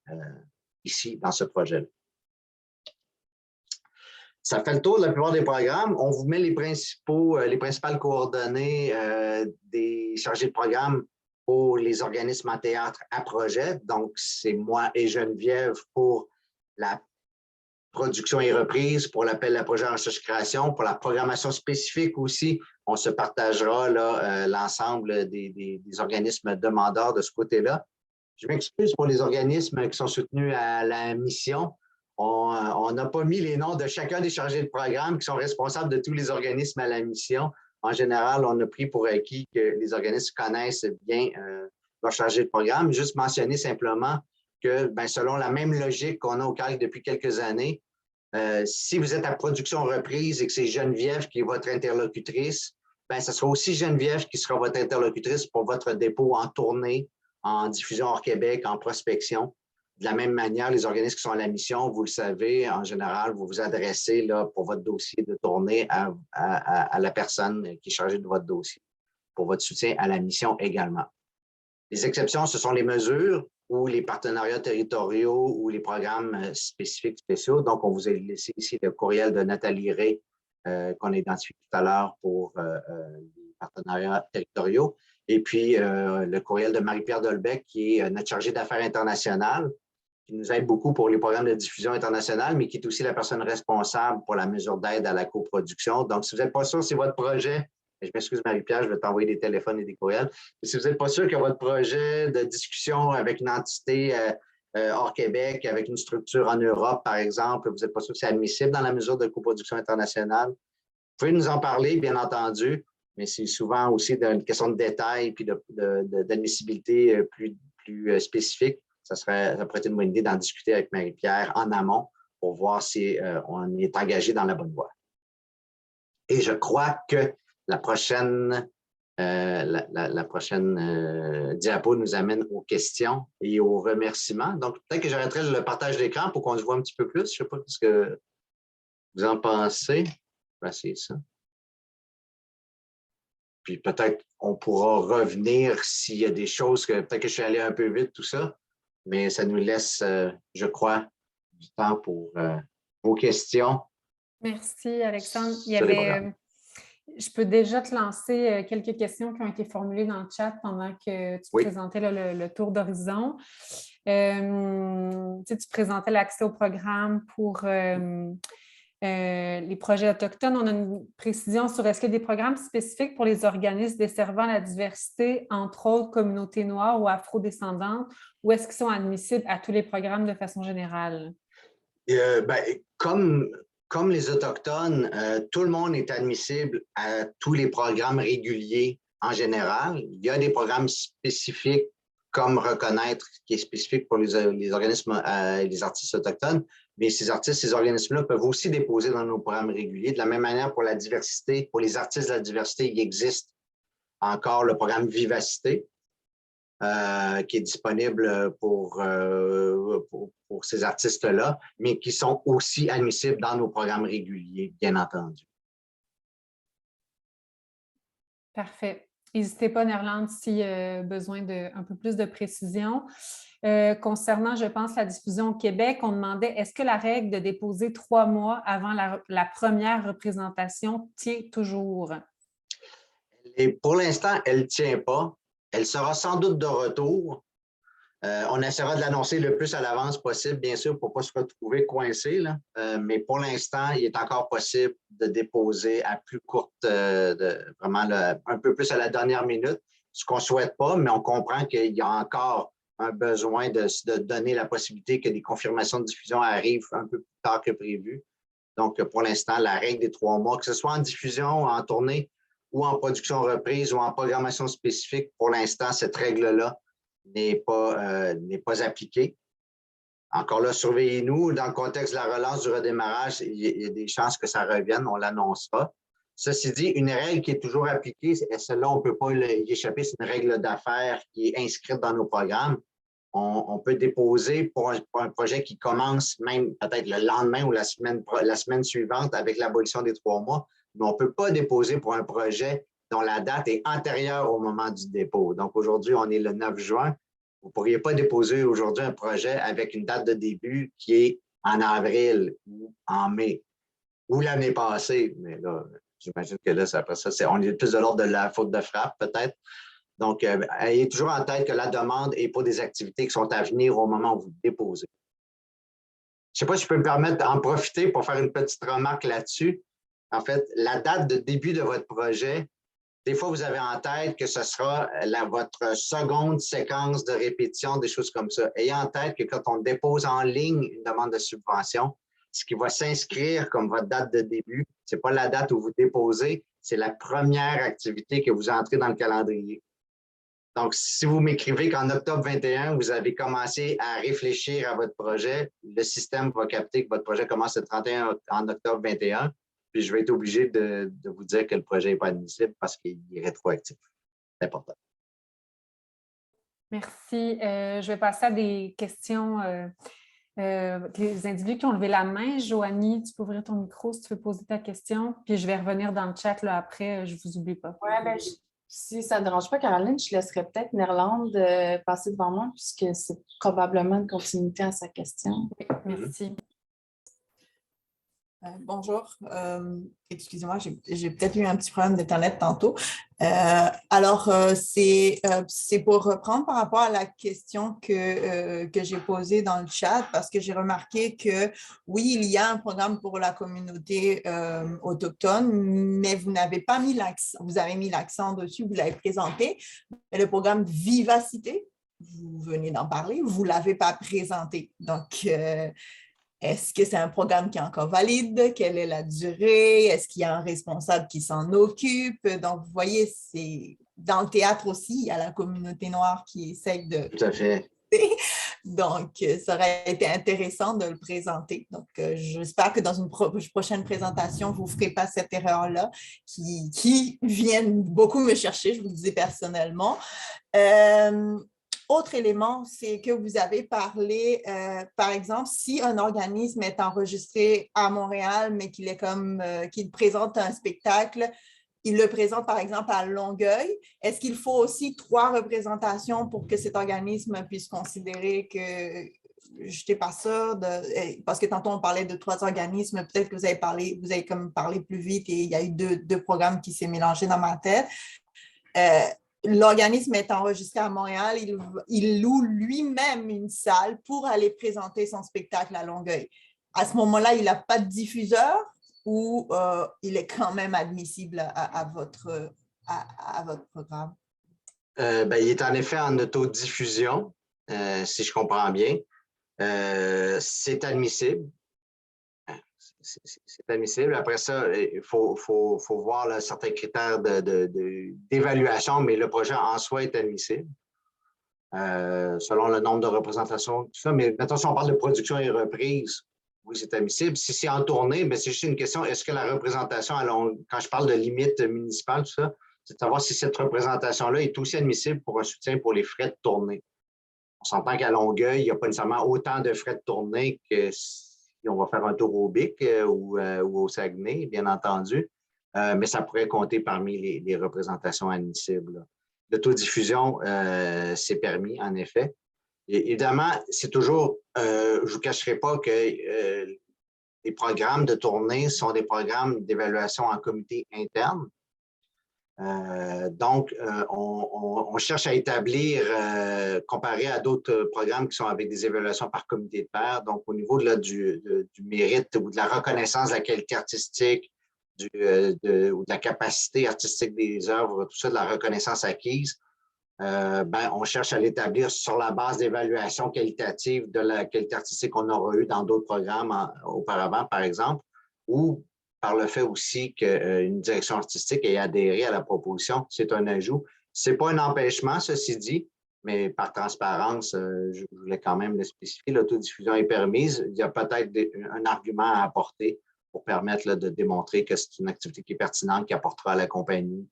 ici, dans ce projet-là. Ça fait le tour de la plupart des programmes. On vous met les principales coordonnées des chargés de programme pour les organismes en théâtre à projet. Donc, c'est moi et Geneviève pour la production et reprise, pour l'appel à projet en recherche-création, pour la programmation spécifique aussi. On se partagera l'ensemble des organismes demandeurs de ce côté-là. Je m'excuse pour les organismes qui sont soutenus à la mission. On n'a pas mis les noms de chacun des chargés de programme qui sont responsables de tous les organismes à la mission. En général, on a pris pour acquis que les organismes connaissent bien leurs chargés de programme. Juste mentionner simplement que, ben, selon la même logique qu'on a au CALC depuis quelques années, si vous êtes à production reprise et que c'est Geneviève qui est votre interlocutrice, ben, ce sera aussi Geneviève qui sera votre interlocutrice pour votre dépôt en tournée, en diffusion hors Québec, en prospection. De la même manière, les organismes qui sont à la mission, vous le savez, en général, vous vous adressez là, pour votre dossier de tournée à la personne qui est chargée de votre dossier, pour votre soutien à la mission également. Les exceptions, ce sont les mesures ou les partenariats territoriaux ou les programmes spécifiques spéciaux. Donc, on vous a laissé ici le courriel de Nathalie Rey qu'on a identifié tout à l'heure pour les partenariats territoriaux. Et puis, le courriel de Marie-Pierre Dolbec, qui est notre chargée d'affaires internationales, qui nous aide beaucoup pour les programmes de diffusion internationale, mais qui est aussi la personne responsable pour la mesure d'aide à la coproduction. Donc, si vous n'êtes pas sûr si votre projet, je m'excuse Marie-Pierre, je vais t'envoyer des téléphones et des courriels, mais si vous n'êtes pas sûr que votre projet de discussion avec une entité hors Québec, avec une structure en Europe, par exemple, vous n'êtes pas sûr que c'est admissible dans la mesure de coproduction internationale, vous pouvez nous en parler, bien entendu, mais c'est souvent aussi une question de détail et d'admissibilité plus spécifique. Ça pourrait être une bonne idée d'en discuter avec Marie-Pierre en amont pour voir si on est engagé dans la bonne voie. Et je crois que la prochaine diapo nous amène aux questions et aux remerciements. Donc, peut-être que j'arrêterai le partage d'écran pour qu'on se voit un petit peu plus. Je ne sais pas ce que vous en pensez. Je vais essayer ça. Puis peut-être on pourra revenir s'il y a des choses que peut-être que je suis allé un peu vite, tout ça. Mais ça nous laisse, je crois, du temps pour vos questions. Merci, Alexandre. Je peux déjà te lancer quelques questions qui ont été formulées dans le chat pendant que tu présentais le tour d'horizon. Tu présentais l'accès au programme pour les projets autochtones. On a une précision sur est-ce qu'il y a des programmes spécifiques pour les organismes desservant la diversité, entre autres communautés noires ou afrodescendantes, ou est-ce qu'ils sont admissibles à tous les programmes de façon générale? Comme les Autochtones, tout le monde est admissible à tous les programmes réguliers en général. Il y a des programmes spécifiques comme Reconnaître, qui est spécifique pour les organismes et les artistes autochtones, mais ces artistes, ces organismes-là peuvent aussi déposer dans nos programmes réguliers. De la même manière, pour la diversité, pour les artistes de la diversité, il existe encore le programme Vivacité, qui est disponible pour ces artistes-là, mais qui sont aussi admissibles dans nos programmes réguliers, bien entendu. Parfait. N'hésitez pas, Nerland, si besoin d'un peu plus de précision. Concernant, je pense, la diffusion au Québec, on demandait est-ce que la règle de déposer 3 mois avant la première représentation tient toujours? Et pour l'instant, elle ne tient pas. Elle sera sans doute de retour. On essaiera de l'annoncer le plus à l'avance possible, bien sûr, pour ne pas se retrouver coincé. Là. Mais pour l'instant, il est encore possible de déposer à plus courte, vraiment un peu plus à la dernière minute, ce qu'on ne souhaite pas, mais on comprend qu'il y a encore un besoin de donner la possibilité que des confirmations de diffusion arrivent un peu plus tard que prévu. Donc, pour l'instant, la règle des 3 mois, que ce soit en diffusion, en tournée ou en production reprise ou en programmation spécifique, pour l'instant, cette règle-là n'est pas appliquée. Encore là, surveillez-nous. Dans le contexte de la relance du redémarrage, il y a des chances que ça revienne, on l'annoncera. Ceci dit, une règle qui est toujours appliquée, et celle-là, on ne peut pas y échapper, c'est une règle d'affaires qui est inscrite dans nos programmes. On peut déposer pour un projet qui commence même peut-être le lendemain ou la semaine suivante avec l'abolition des 3 mois, mais on ne peut pas déposer pour un projet dont la date est antérieure au moment du dépôt. Donc, aujourd'hui, on est le 9 juin. Vous ne pourriez pas déposer aujourd'hui un projet avec une date de début qui est en avril ou en mai ou l'année passée. Mais là, j'imagine que là, après ça, on est plus de l'ordre de la faute de frappe, peut-être. Donc, ayez toujours en tête que la demande est pour des activités qui sont à venir au moment où vous déposez. Je ne sais pas si je peux me permettre d'en profiter pour faire une petite remarque là-dessus. En fait, la date de début de votre projet, des fois, vous avez en tête que ce sera votre seconde séquence de répétition, des choses comme ça. Ayez en tête que quand on dépose en ligne une demande de subvention, ce qui va s'inscrire comme votre date de début, ce n'est pas la date où vous déposez, c'est la première activité que vous entrez dans le calendrier. Donc, si vous m'écrivez qu'en octobre 21, vous avez commencé à réfléchir à votre projet, le système va capter que votre projet commence le 31 en octobre 21, puis je vais être obligé de vous dire que le projet n'est pas admissible parce qu'il est rétroactif. C'est important. Merci. Je vais passer à des questions. Les individus qui ont levé la main, Joanie, tu peux ouvrir ton micro si tu veux poser ta question, puis je vais revenir dans le chat là, après, je ne vous oublie pas. Oui, bien, si ça ne dérange pas, Caroline, je laisserai peut-être Nerlande passer devant moi, puisque c'est probablement une continuité à sa question. Oui, merci. Bonjour, excusez-moi, j'ai peut-être eu un petit problème d'Internet tantôt. C'est pour reprendre par rapport à la question que j'ai posée dans le chat, parce que j'ai remarqué que oui, il y a un programme pour la communauté autochtone, mais vous n'avez pas mis l'accent, vous avez mis l'accent dessus, vous l'avez présenté, mais le programme Vivacité, vous venez d'en parler, vous ne l'avez pas présenté. Donc, est-ce que c'est un programme qui est encore valide? Quelle est la durée? Est-ce qu'il y a un responsable qui s'en occupe? Donc, vous voyez, c'est dans le théâtre aussi, il y a la communauté noire qui essaie de... Tout à fait. Donc, ça aurait été intéressant de le présenter. Donc, j'espère que dans une prochaine présentation, vous ne ferez pas cette erreur-là qui viennent beaucoup me chercher, je vous le dis personnellement. Autre élément, c'est que vous avez parlé, par exemple, si un organisme est enregistré à Montréal, mais qu'il présente un spectacle, il le présente, par exemple, à Longueuil, est-ce qu'il faut aussi 3 représentations pour que cet organisme puisse considérer que je n'étais pas sûre, parce que tantôt on parlait de 3 organismes, peut-être que vous avez comme parlé plus vite et il y a eu deux programmes qui s'est mélangé dans ma tête. L'organisme est enregistré à Montréal, il loue lui-même une salle pour aller présenter son spectacle à Longueuil. À ce moment-là, il n'a pas de diffuseur ou il est quand même admissible à votre programme? Il est en effet en autodiffusion, si je comprends bien. C'est admissible. C'est admissible. Après ça, il faut voir là, certains critères d'évaluation, mais le projet en soi est admissible, selon le nombre de représentations, tout ça. Mais maintenant, si on parle de production et reprise, oui, c'est admissible. Si c'est en tournée, c'est juste une question, est-ce que la représentation, quand je parle de limite municipale, tout ça, c'est de savoir si cette représentation-là est aussi admissible pour un soutien pour les frais de tournée. On s'entend qu'à Longueuil, il n'y a pas nécessairement autant de frais de tournée que si on va faire un tour au Bic ou au Saguenay, bien entendu, mais ça pourrait compter parmi les représentations admissibles. L'autodiffusion, c'est permis, en effet. Et évidemment, c'est toujours, je ne vous cacherai pas que les programmes de tournée sont des programmes d'évaluation en comité interne. Donc, on cherche à établir, comparé à d'autres programmes qui sont avec des évaluations par comité de pairs, donc au niveau du mérite ou de la reconnaissance de la qualité artistique, ou de la capacité artistique des œuvres, tout ça, de la reconnaissance acquise, on cherche à l'établir sur la base d'évaluation qualitative de la qualité artistique qu'on aura eu dans d'autres programmes auparavant, par exemple, ou par le fait aussi qu'une direction artistique ait adhéré à la proposition. C'est un ajout. Ce n'est pas un empêchement, ceci dit, mais par transparence, je voulais quand même le spécifier. L'autodiffusion est permise. Il y a peut-être un argument à apporter pour permettre de démontrer que c'est une activité qui est pertinente, qui apportera à la compagnie,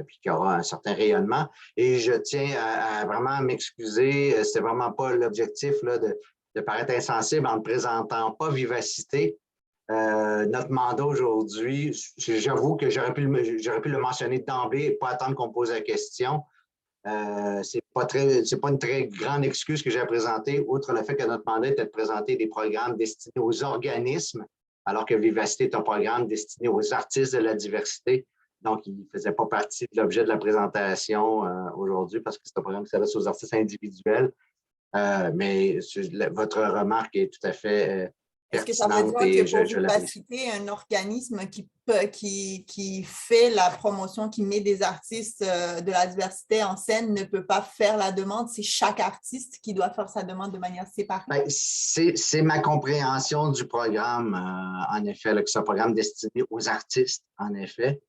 puis qui aura un certain rayonnement. Et je tiens à vraiment m'excuser. Ce n'était vraiment pas l'objectif de paraître insensible en ne présentant pas Vivacité. Notre mandat aujourd'hui, j'avoue que j'aurais pu le mentionner d'emblée et pas attendre qu'on me pose la question. C'est pas une très grande excuse que j'ai à présenter, outre le fait que notre mandat était de présenter des programmes destinés aux organismes, alors que Vivacité est un programme destiné aux artistes de la diversité. Donc, il ne faisait pas partie de l'objet de la présentation aujourd'hui parce que c'est un programme qui s'adresse aux artistes individuels. Mais votre remarque est tout à fait est-ce que ça veut dire que pour Vivacité, un organisme qui fait la promotion, qui met des artistes de la diversité en scène ne peut pas faire la demande? C'est chaque artiste qui doit faire sa demande de manière séparée? C'est ma compréhension du programme, en effet, que c'est un programme destiné aux artistes, en effet.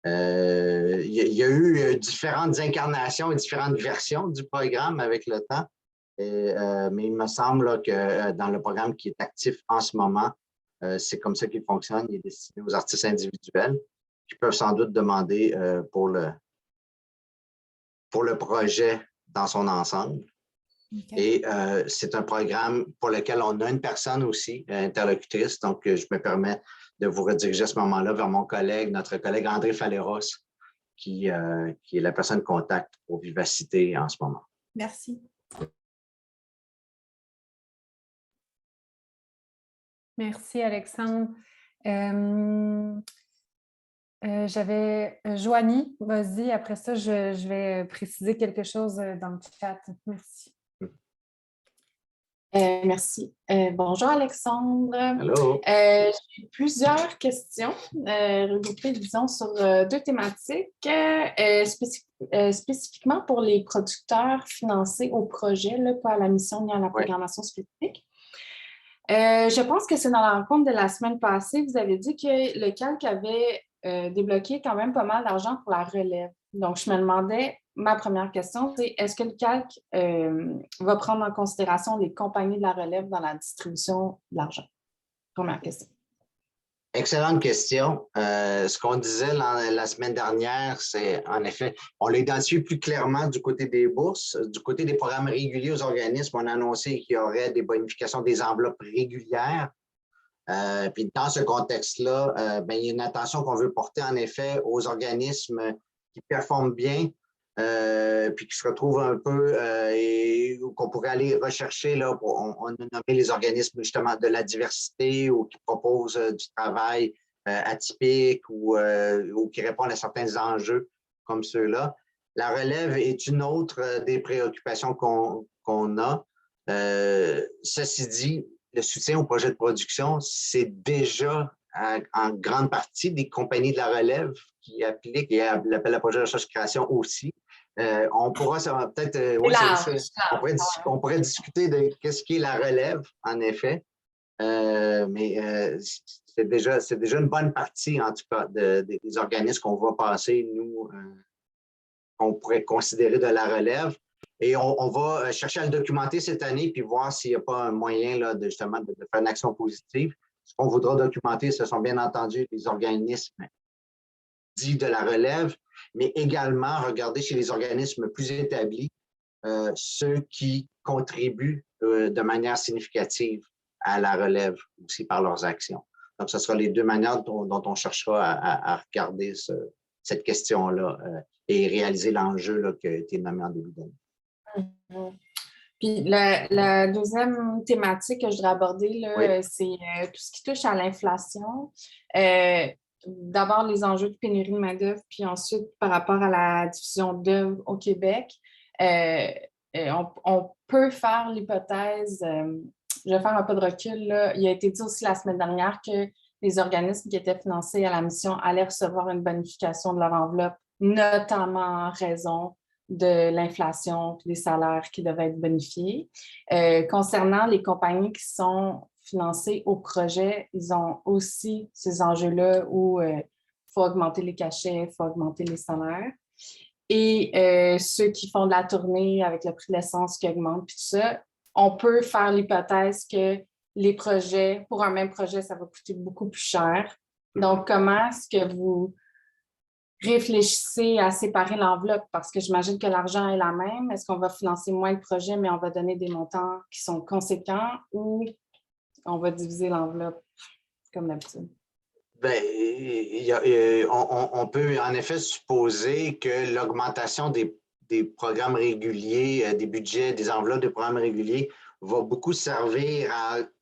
Il y a eu différentes incarnations et différentes versions du programme avec le temps. Mais il me semble là, que dans le programme qui est actif en ce moment, c'est comme ça qu'il fonctionne. Il est destiné aux artistes individuels qui peuvent sans doute demander pour le projet dans son ensemble. Okay. Et c'est un programme pour lequel on a une personne aussi, interlocutrice. Donc, je me permets de vous rediriger à ce moment-là vers notre collègue André Faleros, qui est la personne contact pour Vivacité en ce moment. Merci. Merci, Alexandre. J'avais Joanie, vas-y. Après ça, je vais préciser quelque chose dans le chat. Merci. Merci. Bonjour, Alexandre. Allô. J'ai plusieurs questions regroupées, disons, sur deux thématiques. Spécifiquement pour les producteurs financés au projet, là, pas à la mission ni à la programmation spécifique. Je pense que c'est dans la rencontre de la semaine passée, vous avez dit que le CALC avait débloqué quand même pas mal d'argent pour la relève. Donc, je me demandais, ma première question, c'est est-ce que le CALC va prendre en considération les compagnies de la relève dans la distribution de l'argent? Première question. Excellente question. Ce qu'on disait la semaine dernière, c'est en effet, on l'a identifié plus clairement du côté des bourses. Du côté des programmes réguliers aux organismes, on a annoncé qu'il y aurait des bonifications des enveloppes régulières. Puis dans ce contexte-là, il y a une attention qu'on veut porter en effet aux organismes qui performent bien, puis qui se retrouvent un peu et qu'on pourrait aller rechercher, là, on a nommé les organismes justement de la diversité ou qui proposent du travail atypique ou qui répondent à certains enjeux comme ceux-là. La relève est une autre des préoccupations qu'on a. Ceci dit, le soutien au projet de production, c'est déjà en grande partie des compagnies de la relève qui appliquent et l'appel à projet de recherche-création aussi. On pourra peut-être on pourrait discuter de qu'est-ce qui est la relève, en effet. Mais c'est déjà une bonne partie, en tout cas, des organismes qu'on va passer, nous, qu'on pourrait considérer de la relève. Et on va chercher à le documenter cette année puis voir s'il n'y a pas un moyen là, justement de faire une action positive. Ce qu'on voudra documenter, ce sont bien entendu les organismes dits de la relève, mais également regarder chez les organismes plus établis ceux qui contribuent de manière significative à la relève aussi par leurs actions. Donc, ce sera les deux manières dont on cherchera à regarder cette question-là et réaliser l'enjeu qui a été nommé en début d'année. Puis la deuxième thématique que je voudrais aborder, c'est tout ce qui touche à l'inflation. D'abord, les enjeux de pénurie de main-d'œuvre, puis ensuite, par rapport à la diffusion d'œuvres au Québec, on peut faire l'hypothèse, je vais faire un peu de recul, là. Il a été dit aussi la semaine dernière que les organismes qui étaient financés à la mission allaient recevoir une bonification de leur enveloppe, notamment en raison de l'inflation et des salaires qui devaient être bonifiés. Concernant les compagnies qui sont financées au projet, ils ont aussi ces enjeux-là où il faut augmenter les cachets, il faut augmenter les salaires. Et ceux qui font de la tournée avec le prix de l'essence qui augmente, puis tout ça, on peut faire l'hypothèse que les projets, pour un même projet, ça va coûter beaucoup plus cher. Donc, comment est-ce que vous réfléchissez à séparer l'enveloppe? Parce que j'imagine que l'argent est la même. Est-ce qu'on va financer moins de projets, mais on va donner des montants qui sont conséquents, ou on va diviser l'enveloppe comme d'habitude? Bien, on peut en effet supposer que l'augmentation des programmes réguliers, des budgets, des enveloppes de programmes réguliers va beaucoup servir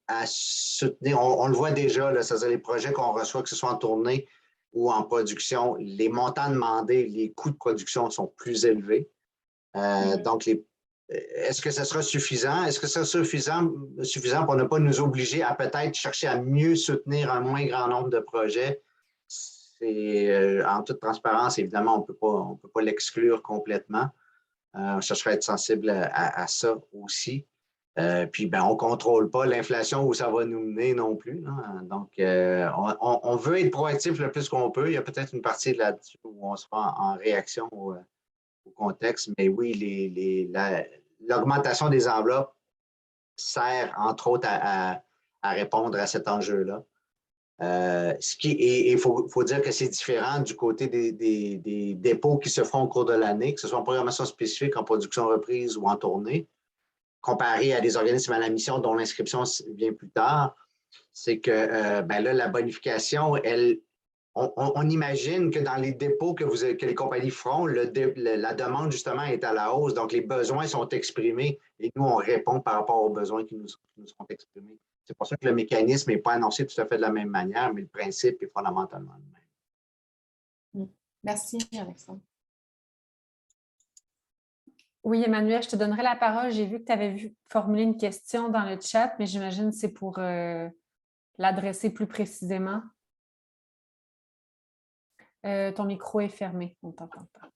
à soutenir. On le voit déjà, là, c'est-à-dire les projets qu'on reçoit, que ce soit en tournée ou en production, les montants demandés, les coûts de production sont plus élevés. Donc, est-ce que ce sera suffisant? Est-ce que ce sera suffisant pour ne pas nous obliger à peut-être chercher à mieux soutenir un moins grand nombre de projets? En toute transparence, évidemment, on ne peut pas l'exclure complètement. On cherchera à être sensible à ça aussi. Puis, ben, on ne contrôle pas l'inflation où ça va nous mener non plus, là. Donc, on veut être proactif le plus qu'on peut. Il y a peut-être une partie là-dessus où on sera en réaction au contexte, mais oui, l'augmentation des enveloppes sert, entre autres, à répondre à cet enjeu-là. Il faut dire que c'est différent du côté des dépôts qui se font au cours de l'année, que ce soit en programmation spécifique, en production reprise ou en tournée, comparé à des organismes à la mission dont l'inscription vient plus tard. C'est que ben là, la bonification, on imagine que dans les dépôts que les compagnies feront, la demande, justement, est à la hausse. Donc, les besoins sont exprimés et nous, on répond par rapport aux besoins qui nous sont exprimés. C'est pour ça que le mécanisme n'est pas annoncé tout à fait de la même manière, mais le principe est fondamentalement le même. Merci, Alexandre. Oui, Emmanuel, je te donnerai la parole. J'ai vu que tu avais formulé une question dans le chat, mais j'imagine que c'est pour l'adresser plus précisément. Ton micro est fermé, on ne t'entend pas.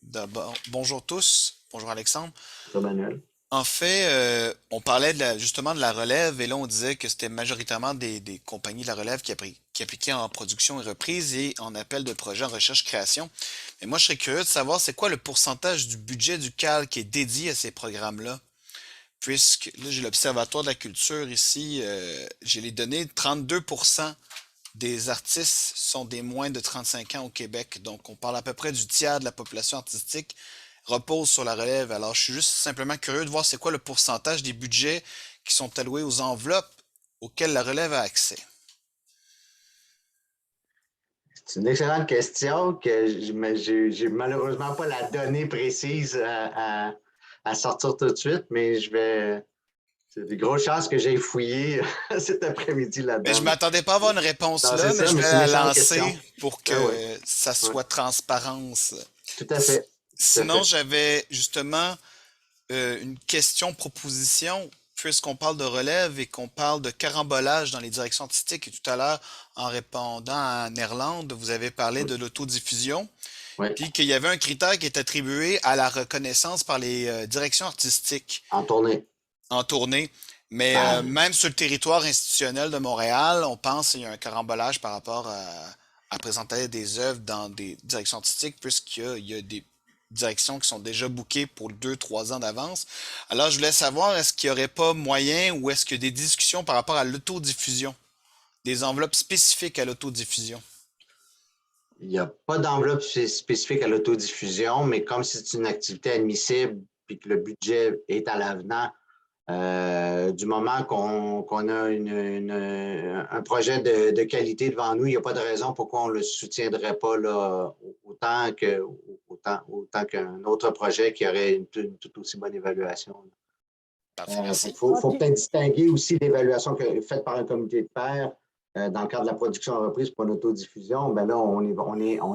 D'abord, bonjour tous. Bonjour Alexandre. Bonjour Manuel. En fait, on parlait justement de la relève et là on disait que c'était majoritairement des compagnies de la relève qui appliquaient en production et reprise et en appel de projet en recherche-création. Mais moi je serais curieux de savoir c'est quoi le pourcentage du budget du CAL qui est dédié à ces programmes-là. Puisque là j'ai l'Observatoire de la culture ici, j'ai les données, 32% des artistes sont des moins de 35 ans au Québec. Donc on parle à peu près du tiers de la population artistique repose sur la relève. Alors, je suis juste simplement curieux de voir c'est quoi le pourcentage des budgets qui sont alloués aux enveloppes auxquelles la relève a accès. C'est une excellente question que j'ai malheureusement pas la donnée précise à sortir tout de suite, mais c'est des grosses chances que j'aille fouiller cet après-midi là-dedans. Mais je ne m'attendais pas à avoir une réponse là, mais je vais la lancer pour que ça soit transparence. Tout à fait. Sinon, j'avais justement une question-proposition, puisqu'on parle de relève et qu'on parle de carambolage dans les directions artistiques. Et tout à l'heure, en répondant à Nerland, vous avez parlé de l'autodiffusion, puis qu'il y avait un critère qui est attribué à la reconnaissance par les directions artistiques. En tournée. En tournée. Mais même sur le territoire institutionnel de Montréal, on pense qu'il y a un carambolage par rapport à présenter des œuvres dans des directions artistiques, puisqu'il y a des directions qui sont déjà bookées pour 2-3 ans d'avance. Alors, je voulais savoir, est-ce qu'il n'y aurait pas moyen ou est-ce qu'il y a des discussions par rapport à l'autodiffusion, des enveloppes spécifiques à l'autodiffusion? Il n'y a pas d'enveloppe spécifique à l'autodiffusion, mais comme c'est une activité admissible et que le budget est à l'avenant, du moment qu'on a un projet de qualité devant nous, il n'y a pas de raison pourquoi on ne le soutiendrait pas là, autant qu'un autre projet qui aurait une toute aussi bonne évaluation. Il faut peut-être distinguer aussi l'évaluation faite par un comité de pairs dans le cadre de la production en reprise pour une autodiffusion. Ben là, on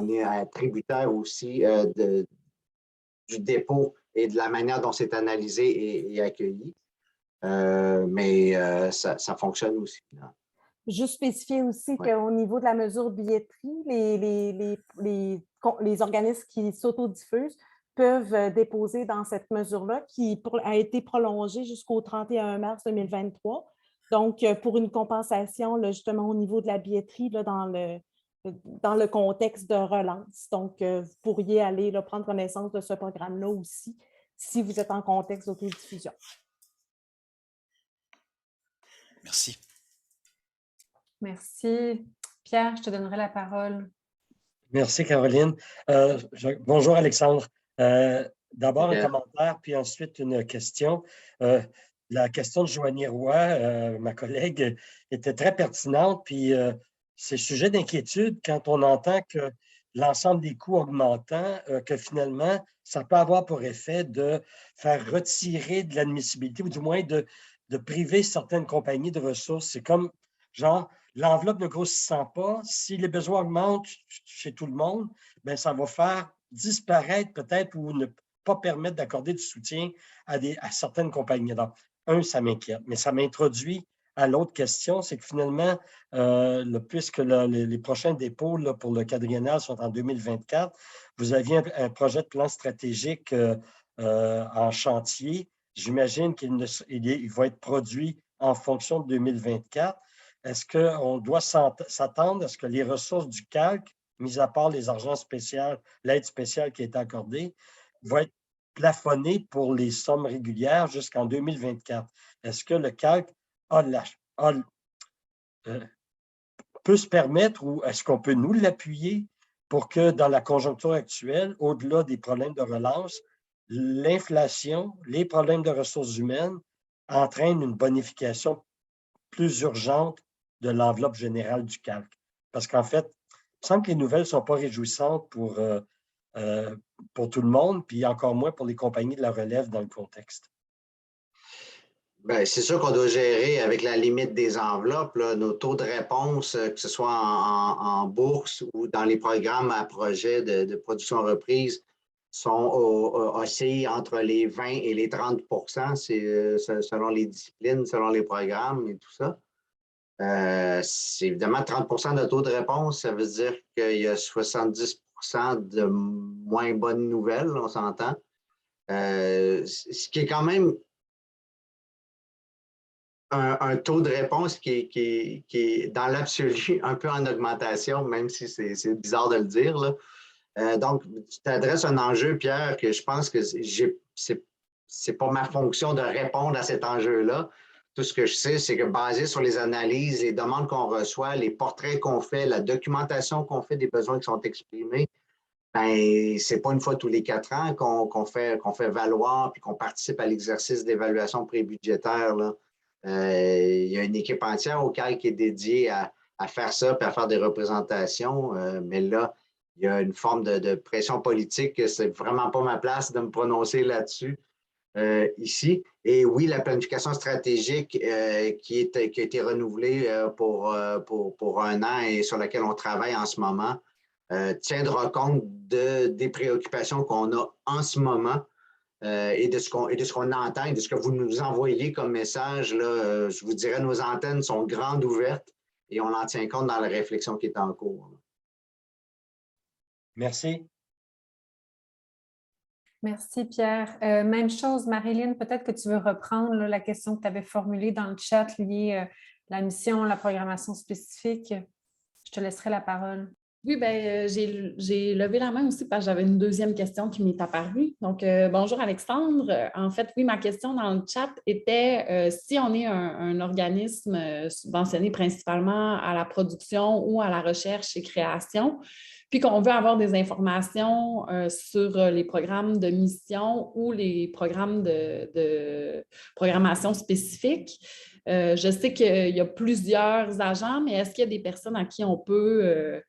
est tributaire aussi du dépôt et de la manière dont c'est analysé et accueilli. Mais ça fonctionne aussi. Juste spécifier aussi qu'au niveau de la mesure de billetterie, les organismes qui s'autodiffusent peuvent déposer dans cette mesure-là qui a été prolongée jusqu'au 31 mars 2023. Donc, pour une compensation, là, justement, au niveau de la billetterie, là, dans le contexte de relance. Donc, vous pourriez aller là, prendre connaissance de ce programme-là aussi si vous êtes en contexte d'autodiffusion. Merci. Merci. Pierre, je te donnerai la parole. Merci, Caroline. Bonjour, Alexandre. D'abord, un commentaire, puis ensuite une question. La question de Joanie Roy, ma collègue, était très pertinente, puis c'est sujet d'inquiétude quand on entend que l'ensemble des coûts augmentant, que finalement, ça peut avoir pour effet de faire retirer de l'admissibilité, ou du moins de priver certaines compagnies de ressources. C'est comme, genre, l'enveloppe ne grossissant pas, si les besoins augmentent chez tout le monde, bien, ça va faire disparaître peut-être ou ne pas permettre d'accorder du soutien à certaines compagnies. Donc, ça m'inquiète, mais ça m'introduit à l'autre question, c'est que finalement, puisque les prochains dépôts là, pour le quadriennal sont en 2024, vous aviez un projet de plan stratégique en chantier j'imagine qu'il va être produit en fonction de 2024. Est-ce qu'on doit s'attendre à ce que les ressources du calque, mis à part les argents spéciaux, l'aide spéciale qui est accordée, vont être plafonnées pour les sommes régulières jusqu'en 2024? Est-ce que le calque peut se permettre ou est-ce qu'on peut nous l'appuyer pour que dans la conjoncture actuelle, au-delà des problèmes de relance, l'inflation, les problèmes de ressources humaines entraînent une bonification plus urgente de l'enveloppe générale du calque? Parce qu'en fait, il me semble que les nouvelles ne sont pas réjouissantes pour tout le monde, puis encore moins pour les compagnies de la relève dans le contexte. Bien, c'est sûr qu'on doit gérer avec la limite des enveloppes, là, nos taux de réponse, que ce soit en bourse ou dans les programmes à projet de production reprise, oscillent entre les 20 et les 30 %, c'est selon les disciplines, selon les programmes et tout ça. C'est évidemment 30 % de taux de réponse, ça veut dire qu'il y a 70 % de moins bonnes nouvelles, on s'entend. Ce qui est quand même un taux de réponse qui est dans l'absolu un peu en augmentation, même si c'est bizarre de le dire, là. Donc, tu t'adresses un enjeu, Pierre, que je pense que c'est pas ma fonction de répondre à cet enjeu-là. Tout ce que je sais, c'est que basé sur les analyses, les demandes qu'on reçoit, les portraits qu'on fait, la documentation qu'on fait des besoins qui sont exprimés, ben, c'est pas une fois tous les 4 ans qu'on fait valoir puis qu'on participe à l'exercice d'évaluation prébudgétaire, là. Il y a une équipe entière au CAI qui est dédiée à faire ça et à faire des représentations. Mais là, il y a une forme de pression politique que c'est vraiment pas ma place de me prononcer là-dessus ici. Et oui, la planification stratégique qui a été renouvelée pour 1 an et sur laquelle on travaille en ce moment tiendra compte des préoccupations qu'on a en ce moment. Et de ce qu'on entend et de ce que vous nous envoyez comme message, là, je vous dirais, nos antennes sont grandes ouvertes et on en tient compte dans la réflexion qui est en cours. Merci. Merci, Pierre. Même chose, Marilyn, peut-être que tu veux reprendre là, la question que tu avais formulée dans le chat liée à la mission, la programmation spécifique. Je te laisserai la parole. Oui, bien, j'ai levé la main aussi parce que j'avais une deuxième question qui m'est apparue. Donc, bonjour Alexandre. En fait, oui, ma question dans le chat était si on est un organisme subventionné principalement à la production ou à la recherche et création, puis qu'on veut avoir des informations sur les programmes de mission ou les programmes de programmation spécifique. Je sais qu'il y a plusieurs agents, mais est-ce qu'il y a des personnes à qui on peut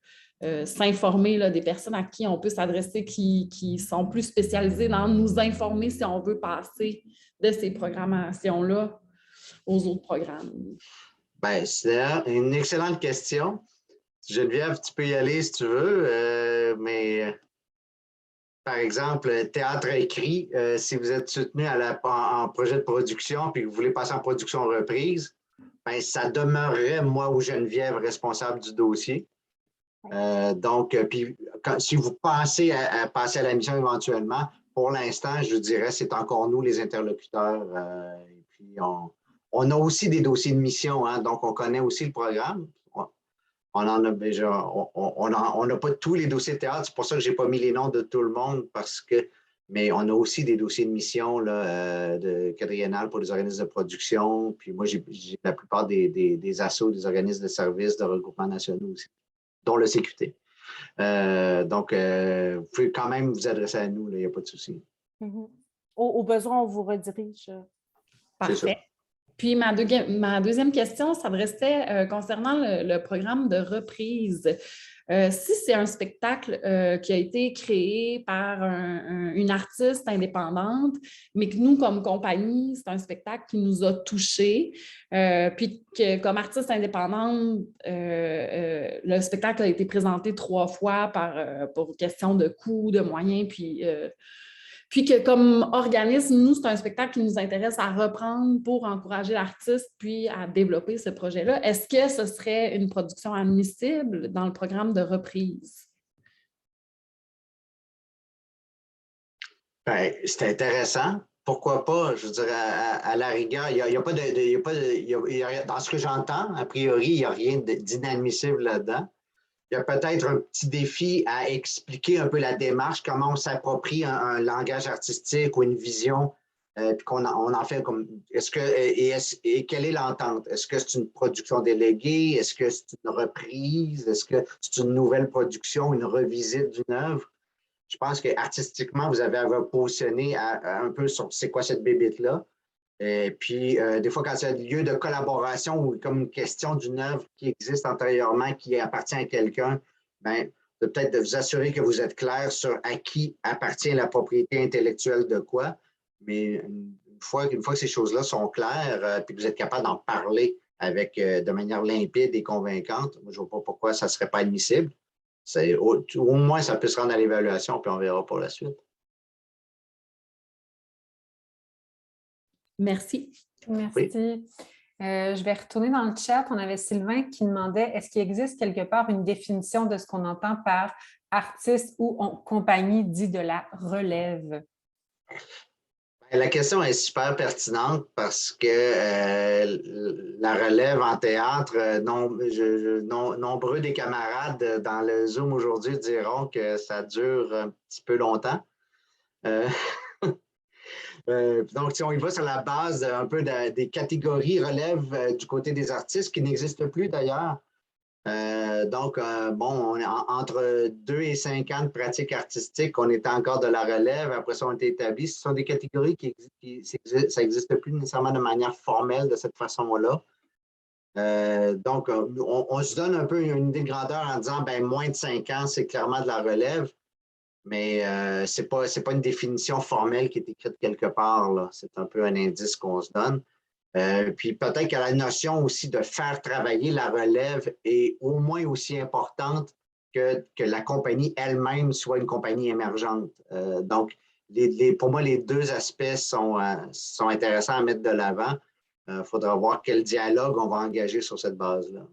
s'informer, là, des personnes à qui on peut s'adresser qui sont plus spécialisées dans nous informer si on veut passer de ces programmations-là aux autres programmes? Bien, c'est une excellente question. Geneviève, tu peux y aller si tu veux, mais par exemple, théâtre écrit, si vous êtes soutenu en projet de production puis que vous voulez passer en production reprise, bien, ça demeurerait moi ou Geneviève responsable du dossier. Donc, puis si vous passez à passer à la mission éventuellement, pour l'instant, je dirais c'est encore nous les interlocuteurs. Et puis, on a aussi des dossiers de mission, hein, donc on connaît aussi le programme. On en a déjà, on n'a pas tous les dossiers de théâtre, c'est pour ça que je n'ai pas mis les noms de tout le monde, mais on a aussi des dossiers de mission là, de quadriennal pour les organismes de production. Puis moi, j'ai la plupart des assos, des organismes de services, de regroupements nationaux aussi, dont le CQT. Donc, vous pouvez quand même vous adresser à nous, il n'y a pas de souci. Au besoin, on vous redirige. Parfait. Puis ma deuxième question s'adressait concernant le programme de reprise. Si c'est un spectacle qui a été créé par une artiste indépendante, mais que nous, comme compagnie, c'est un spectacle qui nous a touchés, puis que comme artiste indépendante, le spectacle a été présenté 3 fois pour question de coûts, de moyens, puis que comme organisme, nous, c'est un spectacle qui nous intéresse à reprendre pour encourager l'artiste puis à développer ce projet-là. Est-ce que ce serait une production admissible dans le programme de reprise? Bien, c'est intéressant. pourquoi pas? Je veux dire, à la rigueur, il y a pas dans ce que j'entends, a priori, il n'y a rien d'inadmissible là-dedans. Il y a peut-être un petit défi à expliquer un peu la démarche, comment on s'approprie un langage artistique ou une vision, puis on en fait comme. Et quelle est l'entente? Est-ce que c'est une production déléguée? Est-ce que c'est une reprise? Est-ce que c'est une nouvelle production, une revisite d'une œuvre? Je pense qu'artistiquement, vous avez à vous positionner un peu sur c'est quoi cette bébite-là. Et puis, des fois, quand il y a lieu de collaboration ou comme une question d'une œuvre qui existe antérieurement, qui appartient à quelqu'un, bien, peut-être de vous assurer que vous êtes clair sur à qui appartient la propriété intellectuelle de quoi. Mais une fois que ces choses-là sont claires, puis que vous êtes capable d'en parler de manière limpide et convaincante, moi, je ne vois pas pourquoi ça ne serait pas admissible. Au moins, ça peut se rendre à l'évaluation, puis on verra pour la suite. Merci. Merci. Oui. Je vais retourner dans le chat. On avait Sylvain qui demandait, est-ce qu'il existe quelque part une définition de ce qu'on entend par artiste ou compagnie dit de la relève? La question est super pertinente parce que la relève en théâtre, nombreux des camarades dans le Zoom aujourd'hui diront que ça dure un petit peu longtemps. Donc, si on y va sur la base un peu des catégories relève du côté des artistes qui n'existent plus d'ailleurs. On est entre 2 et 5 ans de pratique artistique, on est encore de la relève, après ça, on a été établis. Ce sont des catégories ça n'existe plus nécessairement de manière formelle de cette façon-là. On se donne un peu une idée de grandeur en disant, ben moins de 5 ans, c'est clairement de la relève. Mais ce n'est pas une définition formelle qui est écrite quelque part. C'est un peu un indice qu'on se donne. Puis peut-être que la notion aussi de faire travailler la relève est au moins aussi importante que la compagnie elle-même soit une compagnie émergente. Donc, pour moi, les deux aspects sont intéressants à mettre de l'avant. Il faudra voir quel dialogue on va engager sur cette base-là.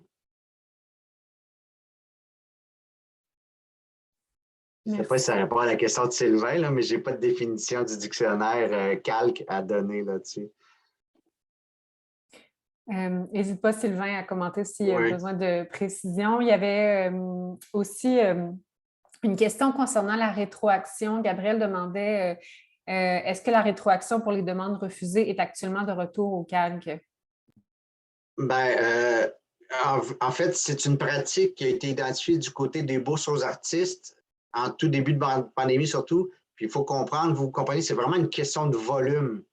Je ne sais pas si ça répond à la question de Sylvain, là, mais je n'ai pas de définition du dictionnaire calque à donner là-dessus. N'hésite pas, Sylvain, à commenter s'il y a besoin de précision. Il y avait aussi une question concernant la rétroaction. Gabriel demandait est-ce que la rétroaction pour les demandes refusées est actuellement de retour au CAG? En fait, c'est une pratique qui a été identifiée du côté des bourses aux artistes en tout début de pandémie surtout. Puis il faut comprendre, vous comprenez, c'est vraiment une question de volume.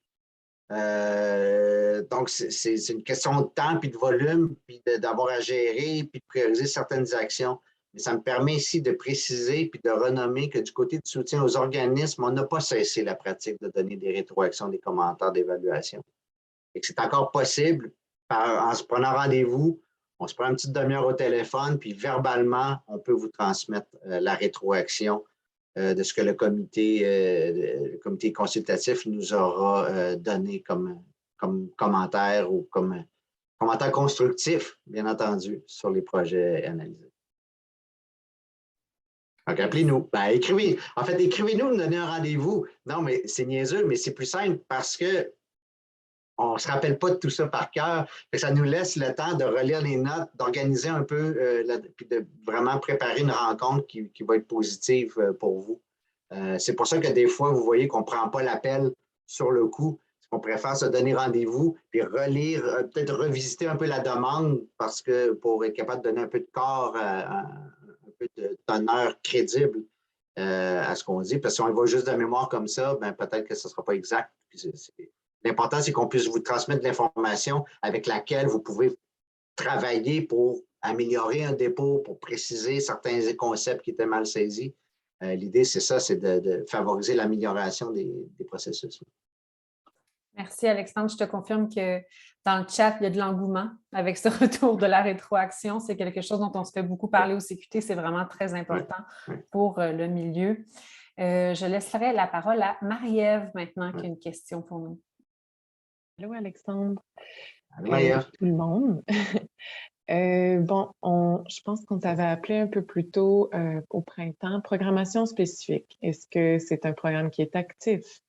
Donc, c'est une question de temps, puis de volume, puis d'avoir à gérer, puis de prioriser certaines actions. Mais ça me permet ici de préciser, puis de renommer que du côté du soutien aux organismes, on n'a pas cessé la pratique de donner des rétroactions, des commentaires d'évaluation. Et que c'est encore possible, en se prenant rendez-vous, on se prend une petite demi-heure au téléphone, puis verbalement, on peut vous transmettre la rétroaction de ce que le comité consultatif nous aura donné comme commentaire ou comme commentaire constructif, bien entendu, sur les projets analysés. Donc, appelez-nous. Écrivez-nous, nous donner un rendez-vous. Non, mais c'est niaiseux, mais c'est plus simple parce que on ne se rappelle pas de tout ça par cœur. Ça nous laisse le temps de relire les notes, d'organiser un peu, puis de vraiment préparer une rencontre qui va être positive pour vous. C'est pour ça que des fois, vous voyez qu'on ne prend pas l'appel sur le coup. On préfère se donner rendez-vous puis relire, peut-être revisiter un peu la demande parce que pour être capable de donner un peu de corps, un peu de teneur crédible à ce qu'on dit. Parce que si on y va juste de mémoire comme ça, ben, peut-être que ce ne sera pas exact. L'important, c'est qu'on puisse vous transmettre de l'information avec laquelle vous pouvez travailler pour améliorer un dépôt, pour préciser certains concepts qui étaient mal saisis. L'idée, c'est ça, c'est de favoriser l'amélioration des processus. Merci, Alexandre. Je te confirme que dans le chat, il y a de l'engouement avec ce retour de la rétroaction. C'est quelque chose dont on se fait beaucoup parler au CQT. C'est vraiment très important pour le milieu. Je laisserai la parole à Marie-Ève maintenant qui a une question pour nous. Allô, Alexandre. Allô, Marie-Ève. Tout le monde. Je pense qu'on t'avait appelé un peu plus tôt au printemps. Programmation spécifique. Est-ce que c'est un programme qui est actif?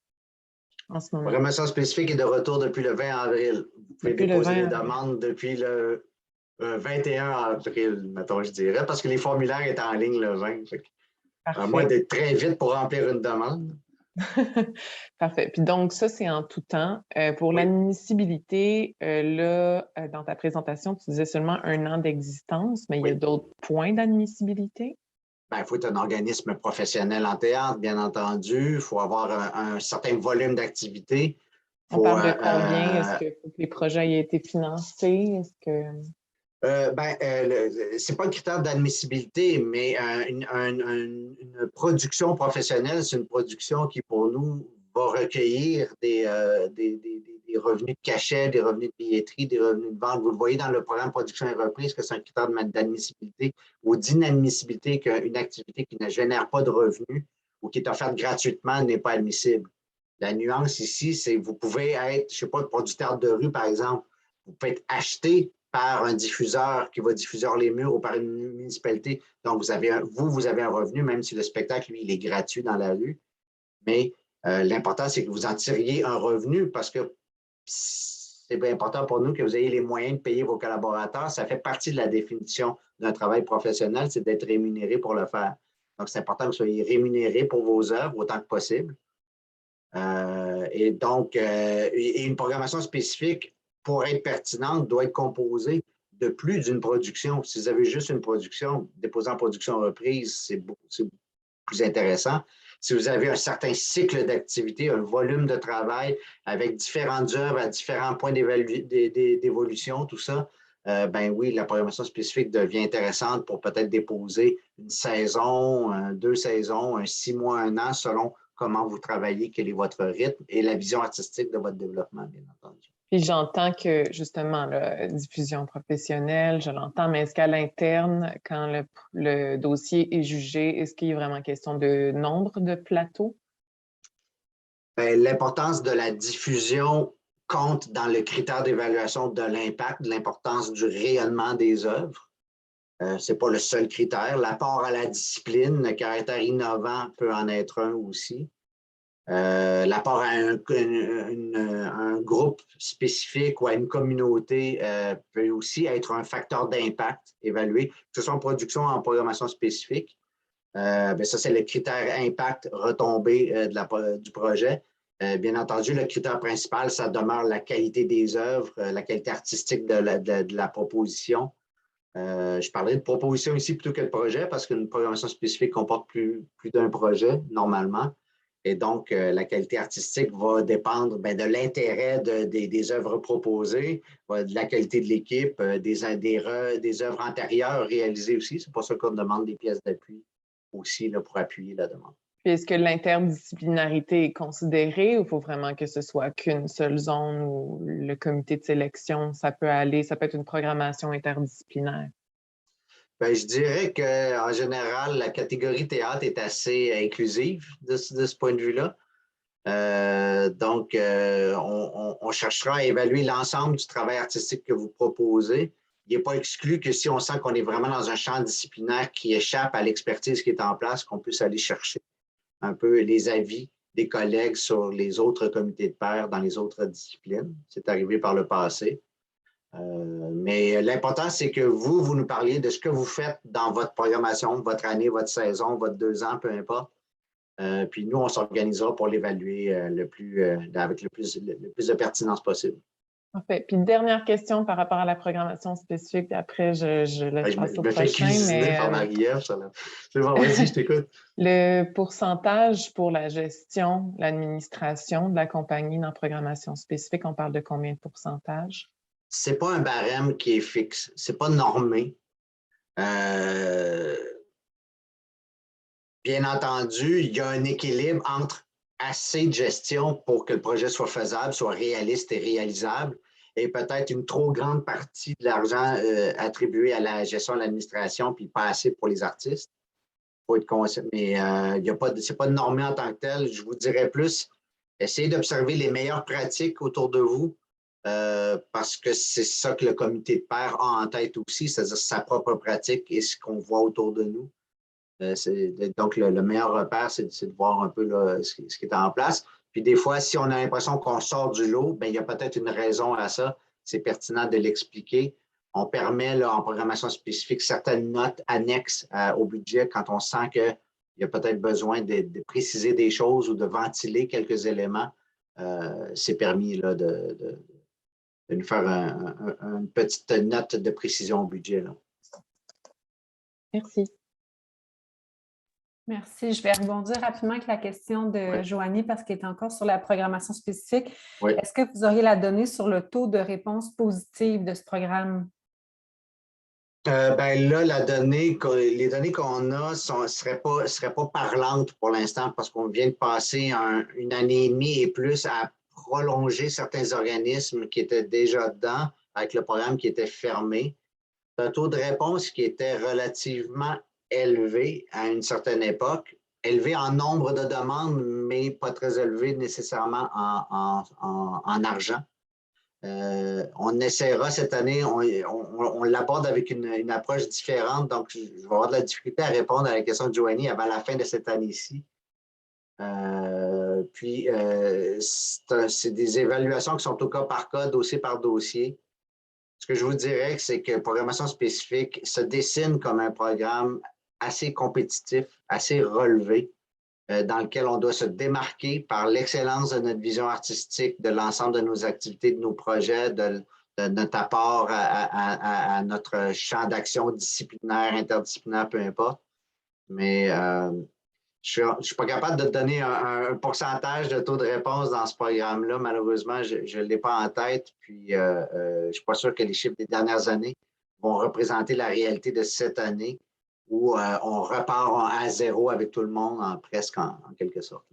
en ce moment? La programmation spécifique est de retour depuis le 20 avril. Vous pouvez déposer des demandes depuis le 21 avril, mettons, je dirais, parce que les formulaires étaient en ligne le 20. À moins d'être très vite pour remplir une demande. Parfait. Puis donc, ça, c'est en tout temps. Pour l'admissibilité, dans ta présentation, tu disais seulement 1 an d'existence, mais il y a d'autres points d'admissibilité? Il faut être un organisme professionnel en théâtre, bien entendu. Il faut avoir un certain volume d'activité. On parle de combien? Est-ce que les projets aient été financés? Est-ce que... c'est pas le critère d'admissibilité, mais une production professionnelle, c'est une production qui, pour nous, va recueillir des revenus de cachet, des revenus de billetterie, des revenus de vente. Vous le voyez dans le programme Production et reprise que c'est un critère d'admissibilité ou d'inadmissibilité qu'une activité qui ne génère pas de revenus ou qui est offerte gratuitement n'est pas admissible. La nuance ici, c'est que vous pouvez être, je ne sais pas, pour du théâtre de rue, par exemple, vous pouvez être acheté par un diffuseur qui va diffuser hors les murs ou par une municipalité. Donc, vous avez un revenu, même si le spectacle, lui, il est gratuit dans la rue. Mais l'important, c'est que vous en tiriez un revenu parce que c'est bien important pour nous que vous ayez les moyens de payer vos collaborateurs. Ça fait partie de la définition d'un travail professionnel, c'est d'être rémunéré pour le faire. Donc, c'est important que vous soyez rémunéré pour vos œuvres autant que possible. Et donc, une programmation spécifique, pour être pertinente, doit être composée de plus d'une production. Si vous avez juste une production, déposée en production reprise, c'est plus intéressant. Si vous avez un certain cycle d'activité, un volume de travail avec différentes œuvres à différents points d'évolution, tout ça, ben oui, la programmation spécifique devient intéressante pour peut-être déposer une saison, 2 saisons, 6 mois, 1 an, selon comment vous travaillez, quel est votre rythme et la vision artistique de votre développement, bien entendu. Puis j'entends que, justement, la diffusion professionnelle, je l'entends, mais est-ce qu'à l'interne, quand le dossier est jugé, est-ce qu'il y a vraiment question de nombre de plateaux? L'importance de la diffusion compte dans le critère d'évaluation de l'impact, de l'importance du rayonnement des œuvres. Ce n'est pas le seul critère. L'apport à la discipline, le caractère innovant peut en être un aussi. L'apport à un groupe spécifique ou à une communauté peut aussi être un facteur d'impact évalué, que ce soit en production ou en programmation spécifique. Ça, c'est le critère impact retombé du projet. Bien entendu, le critère principal, ça demeure la qualité des œuvres, la qualité artistique de la proposition. Je parlerai de proposition ici plutôt que de projet parce qu'une programmation spécifique comporte plus d'un projet normalement. Et donc, la qualité artistique va dépendre de l'intérêt des œuvres proposées, de la qualité de l'équipe, des œuvres antérieures réalisées aussi. C'est pour ça qu'on demande des pièces d'appui aussi là, pour appuyer la demande. Puis est-ce que l'interdisciplinarité est considérée ou il faut vraiment que ce soit qu'une seule zone ou le comité de sélection, ça peut être une programmation interdisciplinaire? Je dirais qu'en général, la catégorie théâtre est assez inclusive de ce point de vue-là. Donc, on cherchera à évaluer l'ensemble du travail artistique que vous proposez. Il n'est pas exclu que si on sent qu'on est vraiment dans un champ disciplinaire qui échappe à l'expertise qui est en place, qu'on puisse aller chercher un peu les avis des collègues sur les autres comités de pairs dans les autres disciplines. C'est arrivé par le passé. Mais l'important, c'est que vous nous parliez de ce que vous faites dans votre programmation, votre année, votre saison, votre 2 ans, peu importe. Puis nous, on s'organisera pour l'évaluer avec le plus de pertinence possible. Parfait. Puis dernière question par rapport à la programmation spécifique, puis après, je laisse passer au prochain. Cuisiner par Marie-Ève. C'est bon, vas-y, je t'écoute. Le pourcentage pour la gestion, l'administration de la compagnie dans la programmation spécifique, on parle de combien de pourcentage? Ce n'est pas un barème qui est fixe. Ce n'est pas normé. Bien entendu, il y a un équilibre entre assez de gestion pour que le projet soit faisable, soit réaliste et réalisable, et peut-être une trop grande partie de l'argent attribué à la gestion de l'administration, puis pas assez pour les artistes. Faut être conscient, mais ce n'est pas normé en tant que tel. Je vous dirais plus, essayez d'observer les meilleures pratiques autour de vous, parce que c'est ça que le comité de pairs a en tête aussi, c'est-à-dire sa propre pratique et ce qu'on voit autour de nous. Donc, le meilleur repère, c'est de voir un peu là, ce qui est en place. Puis des fois, si on a l'impression qu'on sort du lot, bien, il y a peut-être une raison à ça. C'est pertinent de l'expliquer. On permet là, en programmation spécifique certaines notes annexes au budget quand on sent qu'il y a peut-être besoin de préciser des choses ou de ventiler quelques éléments. C'est permis là, de nous faire une petite note de précision au budget. Là. Merci. Merci. Je vais rebondir rapidement avec la question de Joanie parce qu'elle est encore sur la programmation spécifique. Oui. Est-ce que vous auriez la donnée sur le taux de réponse positive de ce programme? Ben là, les données qu'on a ne seraient pas parlantes pour l'instant parce qu'on vient de passer une année et demie et plus à prolonger certains organismes qui étaient déjà dedans avec le programme qui était fermé. Un taux de réponse qui était relativement élevé à une certaine époque, élevé en nombre de demandes, mais pas très élevé nécessairement en argent. On essaiera cette année, on l'aborde avec une approche différente, donc je vais avoir de la difficulté à répondre à la question de Joanie avant la fin de cette année-ci. C'est des évaluations qui sont au cas par cas, dossier par dossier. Ce que je vous dirais, c'est que programmation spécifique se dessine comme un programme assez compétitif, assez relevé, dans lequel on doit se démarquer par l'excellence de notre vision artistique, de l'ensemble de nos activités, de nos projets, de notre apport à notre champ d'action disciplinaire, interdisciplinaire, peu importe. Mais je ne suis pas capable de donner un pourcentage de taux de réponse dans ce programme-là. Malheureusement, je ne l'ai pas en tête. Puis, je ne suis pas sûr que les chiffres des dernières années vont représenter la réalité de cette année où on repart à zéro avec tout le monde, presque en quelque sorte.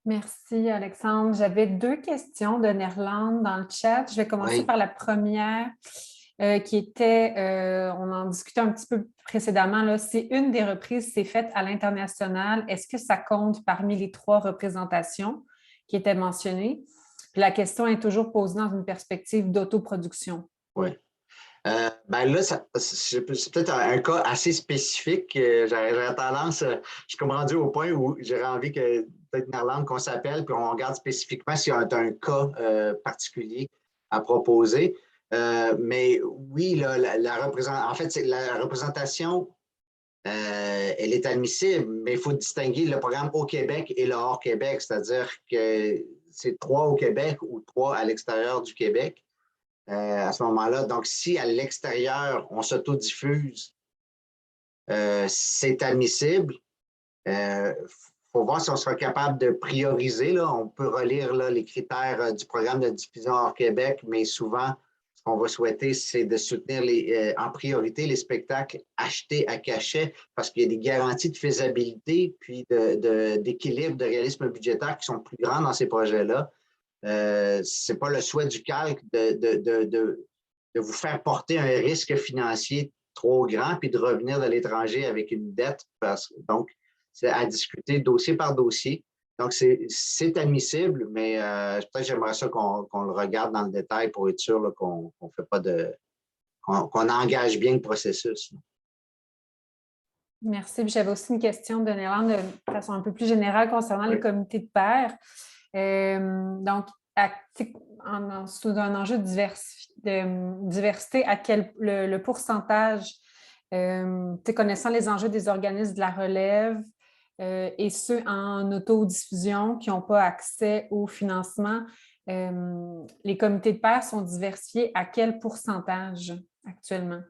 Merci, Alexandre. J'avais 2 questions de Nerland dans le chat. Je vais commencer par la première qui était, on en discutait un petit peu précédemment, là, si une des reprises s'est faite à l'international, est-ce que ça compte parmi les 3 représentations qui étaient mentionnées? Puis la question est toujours posée dans une perspective d'autoproduction. Oui. Ben là, c'est peut-être un cas assez spécifique. J'aurais tendance, je suis comme rendu au point où j'aurais envie que peut-être Nerland qu'on s'appelle, puis on regarde spécifiquement s'il y a un cas particulier à proposer. Mais oui, là, la représentation, elle est admissible, mais il faut distinguer le programme au Québec et le hors Québec, c'est-à-dire que c'est 3 au Québec ou 3 à l'extérieur du Québec. À ce moment-là. Donc, si à l'extérieur, on s'autodiffuse, c'est admissible. Il faut voir si on sera capable de prioriser. Là. On peut relire là, les critères du programme de diffusion hors Québec, mais souvent, ce qu'on va souhaiter, c'est de soutenir en priorité les spectacles achetés à cachet parce qu'il y a des garanties de faisabilité puis d'équilibre, de réalisme budgétaire qui sont plus grands dans ces projets-là. Ce n'est pas le souhait du calque de vous faire porter un risque financier trop grand puis de revenir de l'étranger avec une dette. Donc, c'est à discuter dossier par dossier. Donc, c'est admissible, mais peut-être j'aimerais ça qu'on le regarde dans le détail pour être sûr qu'on fait pas qu'on engage bien le processus. Merci. J'avais aussi une question de Nerland de façon un peu plus générale concernant les comités de pairs. Donc, sous un enjeu de diversité, à quel le pourcentage, connaissant les enjeux des organismes de la relève et ceux en autodiffusion qui n'ont pas accès au financement, les comités de pairs sont diversifiés à quel pourcentage actuellement?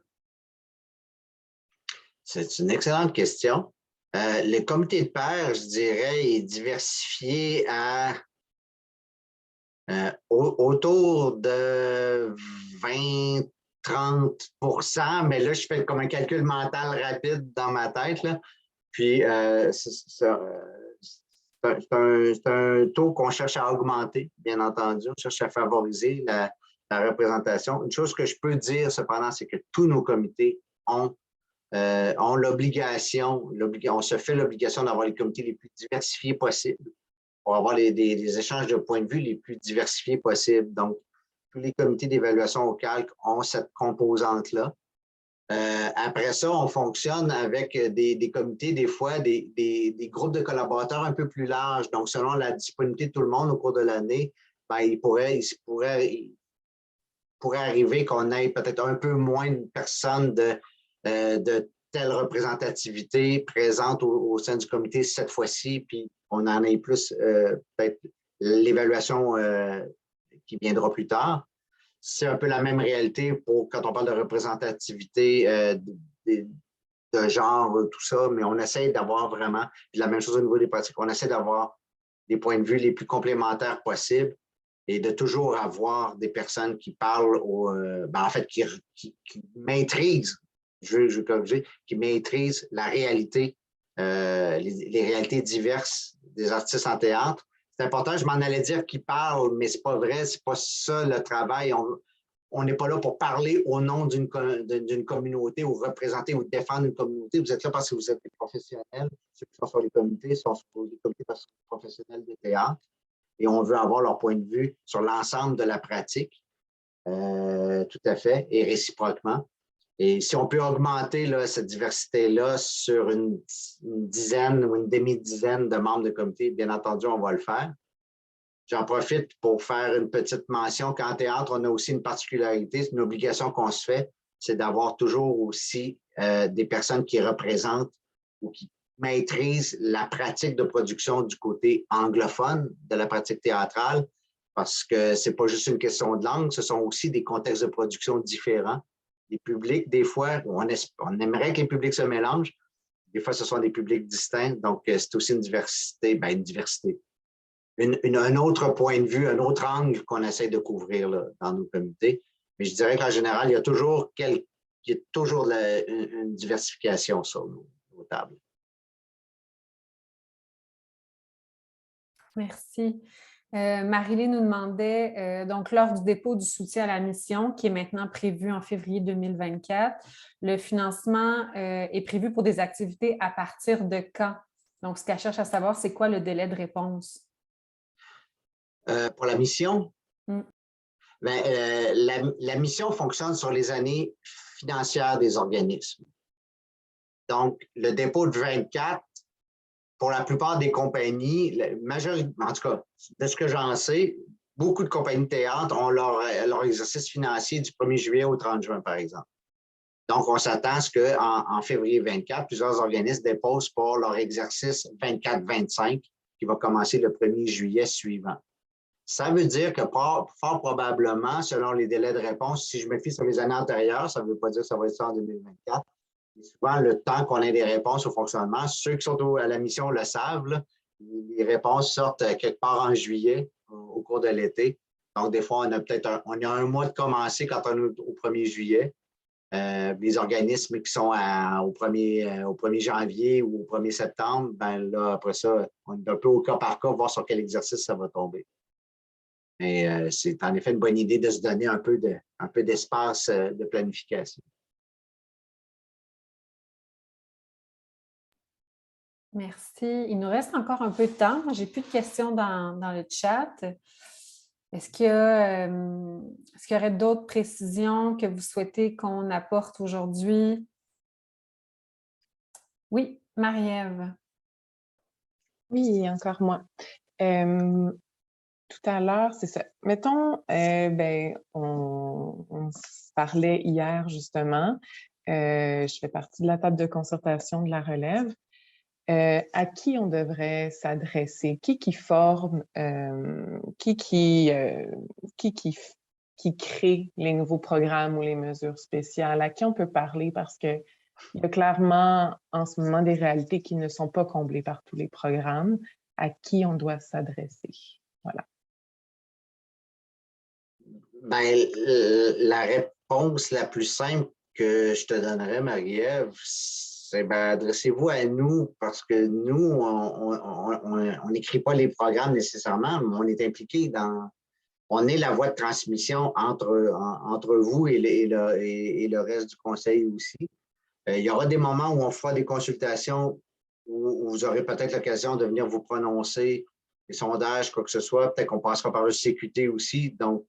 C'est une excellente question. Le comité de pairs, je dirais, est diversifié à autour de 20-30 %, mais là, je fais comme un calcul mental rapide dans ma tête. Là. Puis, c'est un taux qu'on cherche à augmenter, bien entendu. On cherche à favoriser la représentation. Une chose que je peux dire, cependant, c'est que tous nos comités ont l'obligation, on se fait l'obligation d'avoir les comités les plus diversifiés possibles pour avoir des échanges de points de vue les plus diversifiés possibles. Donc, tous les comités d'évaluation au calque ont cette composante-là. Après ça, on fonctionne avec des comités, des fois, des groupes de collaborateurs un peu plus larges. Donc, selon la disponibilité de tout le monde au cours de l'année, ben, il pourrait arriver qu'on ait peut-être un peu moins de personnes de telle représentativité présente au sein du comité cette fois-ci, puis on en ait plus peut-être l'évaluation qui viendra plus tard. C'est un peu la même réalité quand on parle de représentativité de genre, tout ça, mais on essaie d'avoir vraiment, puis la même chose au niveau des pratiques, on essaie d'avoir des points de vue les plus complémentaires possibles et de toujours avoir des personnes qui parlent, en fait, qui maîtrisent, qui maîtrisent la réalité, les réalités diverses des artistes en théâtre. C'est important, je m'en allais dire qu'ils parlent, mais c'est pas vrai, c'est pas ça le travail. On n'est pas là pour parler au nom d'une communauté ou représenter ou défendre une communauté. Vous êtes là parce que vous êtes des professionnels. Ceux qui sont sur les comités sont sur les comités professionnels de théâtre et on veut avoir leur point de vue sur l'ensemble de la pratique, tout à fait, et réciproquement. Et si on peut augmenter là, cette diversité-là sur une dizaine ou une demi-dizaine de membres de comité, bien entendu, on va le faire. J'en profite pour faire une petite mention qu'en théâtre, on a aussi une particularité, c'est une obligation qu'on se fait, c'est d'avoir toujours aussi des personnes qui représentent ou qui maîtrisent la pratique de production du côté anglophone de la pratique théâtrale, parce que ce n'est pas juste une question de langue, ce sont aussi des contextes de production différents. Les publics, des fois, on aimerait que les publics se mélangent. Des fois, ce sont des publics distincts. Donc, c'est aussi une diversité. Un autre point de vue, un autre angle qu'on essaie de couvrir là, dans nos comités. Mais je dirais qu'en général, il y a toujours une diversification sur nos tables. Merci. Marie-Lé nous demandait, donc lors du dépôt du soutien à la mission, qui est maintenant prévu en février 2024, le financement est prévu pour des activités à partir de quand? Donc, ce qu'elle cherche à savoir, c'est quoi le délai de réponse? Pour la mission? La mission fonctionne sur les années financières des organismes. Donc, le dépôt de 24, pour la plupart des compagnies, en tout cas, de ce que j'en sais, beaucoup de compagnies de théâtre ont leur exercice financier du 1er juillet au 30 juin, par exemple. Donc, on s'attend à ce qu'en février 24, plusieurs organismes déposent pour leur exercice 24-25, qui va commencer le 1er juillet suivant. Ça veut dire que fort probablement, selon les délais de réponse, si je me fie sur les années antérieures, ça ne veut pas dire que ça va être ça en 2024, mais souvent, le temps qu'on ait des réponses au fonctionnement, ceux qui sont à la mission le savent, là, les réponses sortent quelque part en juillet, au cours de l'été. Donc, des fois, on a un mois de commencer quand on est au 1er juillet. Les organismes qui sont au 1er janvier ou au 1er septembre, ben là, après ça, on est un peu au cas par cas, voir sur quel exercice ça va tomber. Mais c'est en effet une bonne idée de se donner un peu d'espace de planification. Merci. Il nous reste encore un peu de temps. Je n'ai plus de questions dans le chat. Est-ce qu'il y aurait d'autres précisions que vous souhaitez qu'on apporte aujourd'hui? Oui, Marie-Ève. Oui, encore moi. Tout à l'heure, c'est ça. Mettons, on se parlait hier justement. Je fais partie de la table de concertation de la relève. À qui on devrait s'adresser? Qui forme? Qui crée les nouveaux programmes ou les mesures spéciales? À qui on peut parler? Parce qu'il y a clairement en ce moment des réalités qui ne sont pas comblées par tous les programmes. À qui on doit s'adresser? Voilà. La réponse la plus simple que je te donnerais, Marie-Ève, c'est adressez-vous à nous parce que nous, on n'écrit pas les programmes nécessairement, mais on est impliqué on est la voie de transmission entre vous et le reste du conseil aussi. Il y aura des moments où on fera des consultations où vous aurez peut-être l'occasion de venir vous prononcer, des sondages, quoi que ce soit. Peut-être qu'on passera par le CQT aussi. Donc,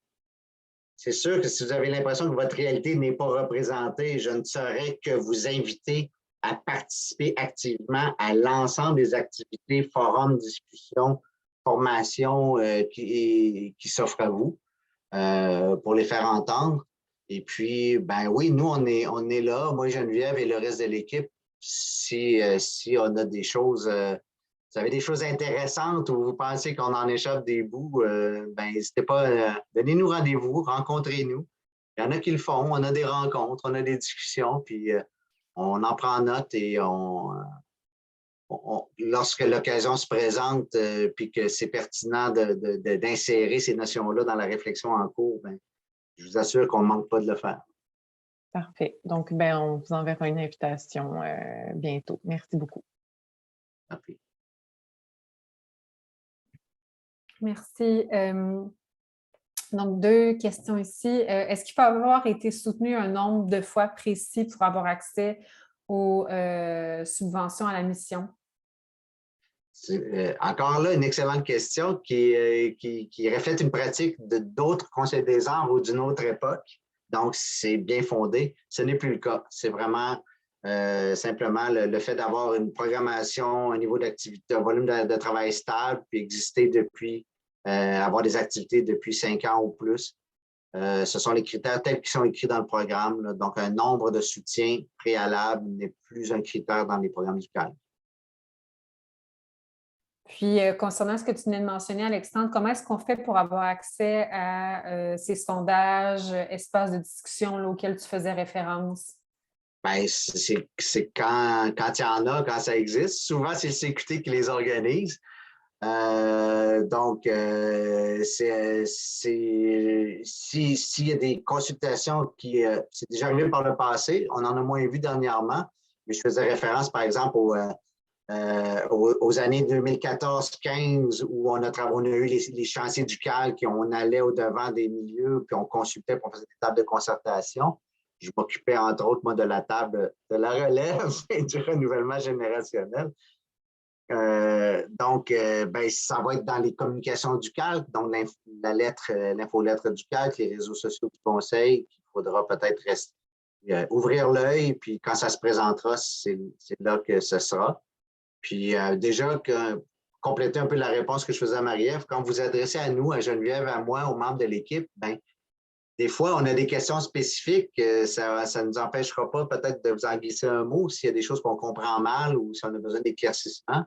c'est sûr que si vous avez l'impression que votre réalité n'est pas représentée, je ne saurais que vous inviter à participer activement à l'ensemble des activités, forums, discussions, formations qui s'offrent à vous pour les faire entendre. Et puis, ben oui, nous, on est là, moi, Geneviève et le reste de l'équipe, si on a des choses, vous avez des choses intéressantes ou vous pensez qu'on en échappe des bouts, ben n'hésitez pas, donnez-nous rendez-vous, rencontrez-nous. Il y en a qui le font, on a des rencontres, on a des discussions, puis on en prend note et lorsque l'occasion se présente, puis que c'est pertinent d'insérer ces notions-là dans la réflexion en cours, ben, je vous assure qu'on ne manque pas de le faire. Parfait. Donc, ben, on vous enverra une invitation bientôt. Merci beaucoup. Merci. Merci. Donc, 2 questions ici. Est-ce qu'il faut avoir été soutenu un nombre de fois précis pour avoir accès aux subventions à la mission? Encore là, une excellente question qui reflète une pratique d'autres conseils des arts ou d'une autre époque. Donc, c'est bien fondé. Ce n'est plus le cas. C'est vraiment simplement le fait d'avoir une programmation, un niveau d'activité, un volume de travail stable, puis exister depuis, avoir des activités depuis 5 ans ou plus. Ce sont les critères tels qu'ils sont écrits dans le programme. Là. Donc, un nombre de soutiens préalables n'est plus un critère dans les programmes du CALC. Puis, concernant ce que tu venais de mentionner, Alexandre, comment est-ce qu'on fait pour avoir accès à ces sondages, espaces de discussion là, auxquels tu faisais référence? Bien, c'est quand il y en a, quand ça existe. Souvent, c'est le CQT qui les organise. Donc, s'il y a des consultations qui, c'est déjà arrivé par le passé, on en a moins vu dernièrement, mais je faisais référence, par exemple, aux années 2014-15 où on a eu les chantiers du CALC, on allait au-devant des milieux, puis on consultait, puis on faisait des tables de concertation. Je m'occupais, entre autres, moi, de la table de la relève et du renouvellement générationnel. Donc, ben, ça va être dans les communications du CALC, donc l'infolettre du CALC, les réseaux sociaux du Conseil, qu'il faudra peut-être ouvrir l'œil, puis quand ça se présentera, c'est là que ce sera. Puis déjà, compléter un peu la réponse que je faisais à Marie-Ève, quand vous adressez à nous, à Geneviève, à moi, aux membres de l'équipe, ben, des fois, on a des questions spécifiques. Ça ne nous empêchera pas peut-être de vous en glisser un mot s'il y a des choses qu'on comprend mal ou si on a besoin d'éclaircissement.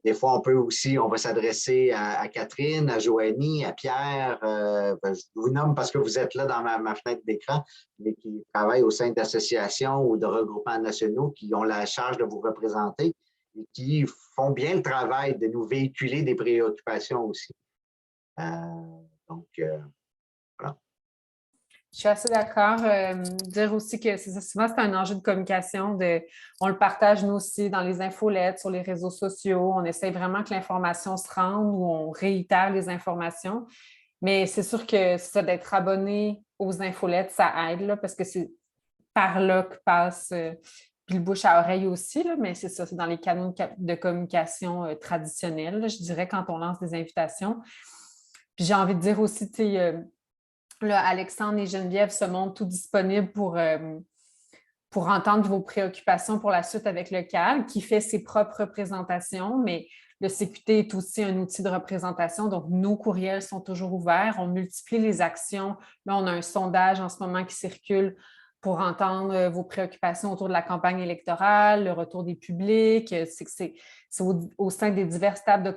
Des fois, on va s'adresser à Catherine, à Joanie, à Pierre. Je vous nomme parce que vous êtes là dans ma fenêtre d'écran, mais qui travaillent au sein d'associations ou de regroupements nationaux qui ont la charge de vous représenter et qui font bien le travail de nous véhiculer des préoccupations aussi. Donc, voilà. Je suis assez d'accord. Dire aussi que souvent, c'est un enjeu de communication. On le partage, nous aussi, dans les infolettes, sur les réseaux sociaux. On essaie vraiment que l'information se rende ou on réitère les informations. Mais c'est sûr que ça, d'être abonné aux infolettes, ça aide, là, parce que c'est par là que passe, puis le bouche à oreille aussi, là, mais c'est ça, c'est dans les canaux de communication traditionnels, là, je dirais, quand on lance des invitations. Puis j'ai envie de dire aussi, tu sais, là, Alexandre et Geneviève se montrent tout disponibles pour entendre vos préoccupations pour la suite avec le CALC, qui fait ses propres représentations, mais le CQT est aussi un outil de représentation, donc nos courriels sont toujours ouverts. On multiplie les actions. Là, on a un sondage en ce moment qui circule pour entendre vos préoccupations autour de la campagne électorale, le retour des publics. C'est au sein des diverses tables de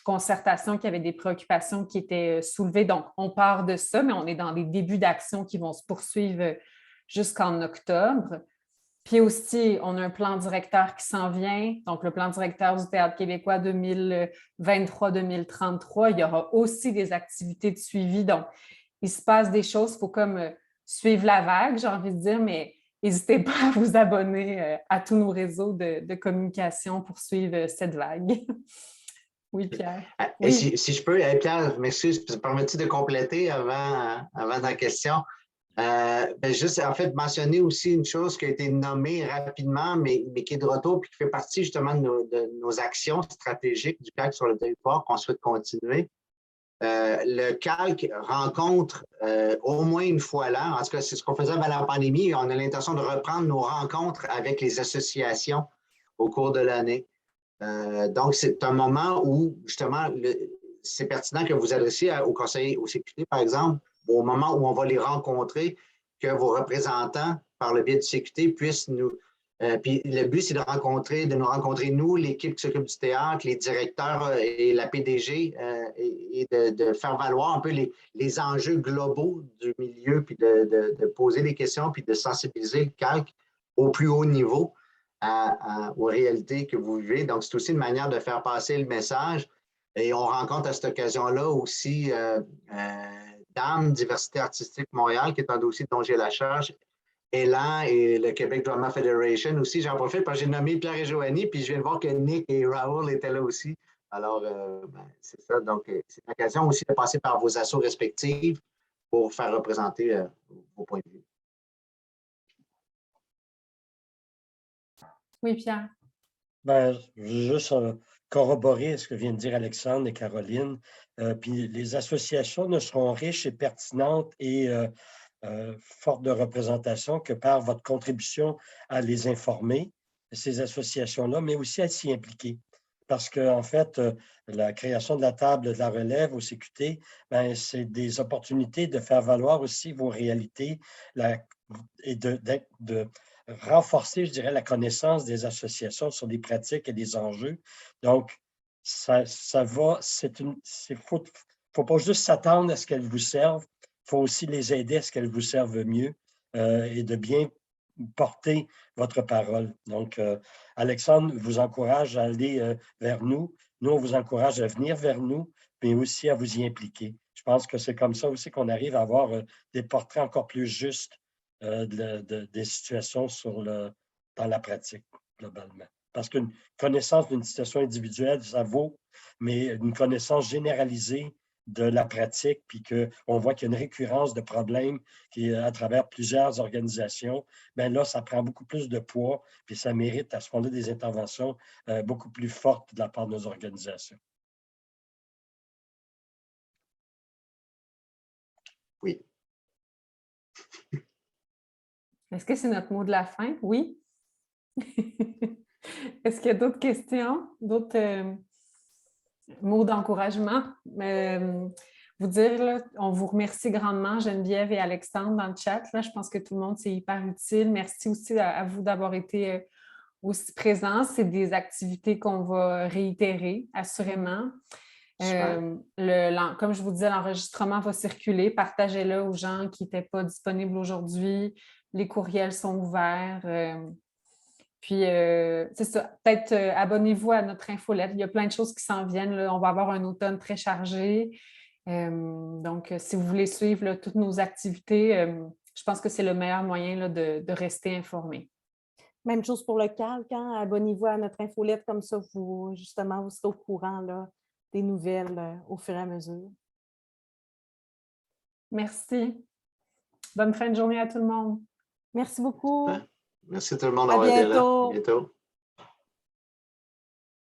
concertation qu'il y avait des préoccupations qui étaient soulevées. Donc, on part de ça, mais on est dans des débuts d'actions qui vont se poursuivre jusqu'en octobre. Puis aussi, on a un plan directeur qui s'en vient, donc le plan directeur du Théâtre québécois 2023-2033. Il y aura aussi des activités de suivi. Donc, il se passe des choses, il faut comme suivre la vague, j'ai envie de dire, mais n'hésitez pas à vous abonner à tous nos réseaux de communication pour suivre cette vague. Oui, Pierre. Oui. Si je peux, Pierre, m'excuse, permets-tu de compléter avant ta question? Juste, en fait, mentionner aussi une chose qui a été nommée rapidement, mais qui est de retour et qui fait partie justement de nos actions stratégiques du CALC sur le territoire qu'on souhaite continuer. le calque rencontre au moins une fois l'an. En tout cas, c'est ce qu'on faisait avant la pandémie. On a l'intention de reprendre nos rencontres avec les associations au cours de l'année. Donc, c'est un moment où, justement, c'est pertinent que vous adressiez aux conseillers, aux CQT, par exemple, au moment où on va les rencontrer, que vos représentants, par le biais du CQT, puissent nous... puis le but, c'est de nous rencontrer, nous, l'équipe qui s'occupe du théâtre, les directeurs et la PDG, et de faire valoir un peu les enjeux globaux du milieu, puis de poser des questions, puis de sensibiliser le calque au plus haut niveau aux réalités que vous vivez. Donc, c'est aussi une manière de faire passer le message. Et on rencontre à cette occasion-là aussi DAM, Diversité artistique Montréal, qui est un dossier dont j'ai la charge, Élan et le Québec Drama Federation aussi. J'en profite parce que j'ai nommé Pierre et Joanie, puis je viens de voir que Nick et Raoul étaient là aussi. Alors, c'est ça. Donc, c'est l'occasion aussi de passer par vos assos respectives pour faire représenter vos points de vue. Oui, Pierre. Ben, je veux juste corroborer ce que viennent de dire Alexandre et Caroline. Puis les associations ne seront riches et pertinentes et fortes de représentation que par votre contribution à les informer, ces associations-là, mais aussi à s'y impliquer. Parce qu'en fait, la création de la table de la relève au CQT, ben, c'est des opportunités de faire valoir aussi vos réalités et de renforcer, je dirais, la connaissance des associations sur des pratiques et des enjeux. Donc, ça va, faut pas juste s'attendre à ce qu'elles vous servent, il faut aussi les aider à ce qu'elles vous servent mieux et de bien porter votre parole. Donc, Alexandre vous encourage à aller vers nous. Nous, on vous encourage à venir vers nous, mais aussi à vous y impliquer. Je pense que c'est comme ça aussi qu'on arrive à avoir des portraits encore plus justes des situations dans la pratique, globalement. Parce qu'une connaissance d'une situation individuelle, ça vaut, mais une connaissance généralisée de la pratique, puis qu'on voit qu'il y a une récurrence de problèmes qui est à travers plusieurs organisations, bien là, ça prend beaucoup plus de poids, puis ça mérite à ce moment-là des interventions beaucoup plus fortes de la part de nos organisations. Oui. Est-ce que c'est notre mot de la fin? Oui. Est-ce qu'il y a d'autres questions, d'autres mots d'encouragement? Vous dire, là, on vous remercie grandement, Geneviève et Alexandre, dans le chat. Là, je pense que tout le monde, c'est hyper utile. Merci aussi à vous d'avoir été aussi présents. C'est des activités qu'on va réitérer, assurément. Comme je vous disais, l'enregistrement va circuler. Partagez-le aux gens qui n'étaient pas disponibles aujourd'hui. Les courriels sont ouverts. Puis, c'est ça. Peut-être abonnez-vous à notre infolette. Il y a plein de choses qui s'en viennent. Là. On va avoir un automne très chargé. Donc, si vous voulez suivre là, toutes nos activités, je pense que c'est le meilleur moyen là, de rester informé. Même chose pour le calque. Hein? Abonnez-vous à notre infolette, comme ça, vous serez au courant là, des nouvelles au fur et à mesure. Merci. Bonne fin de journée à tout le monde. Merci beaucoup. Merci tout le monde d'avoir été là. À bientôt.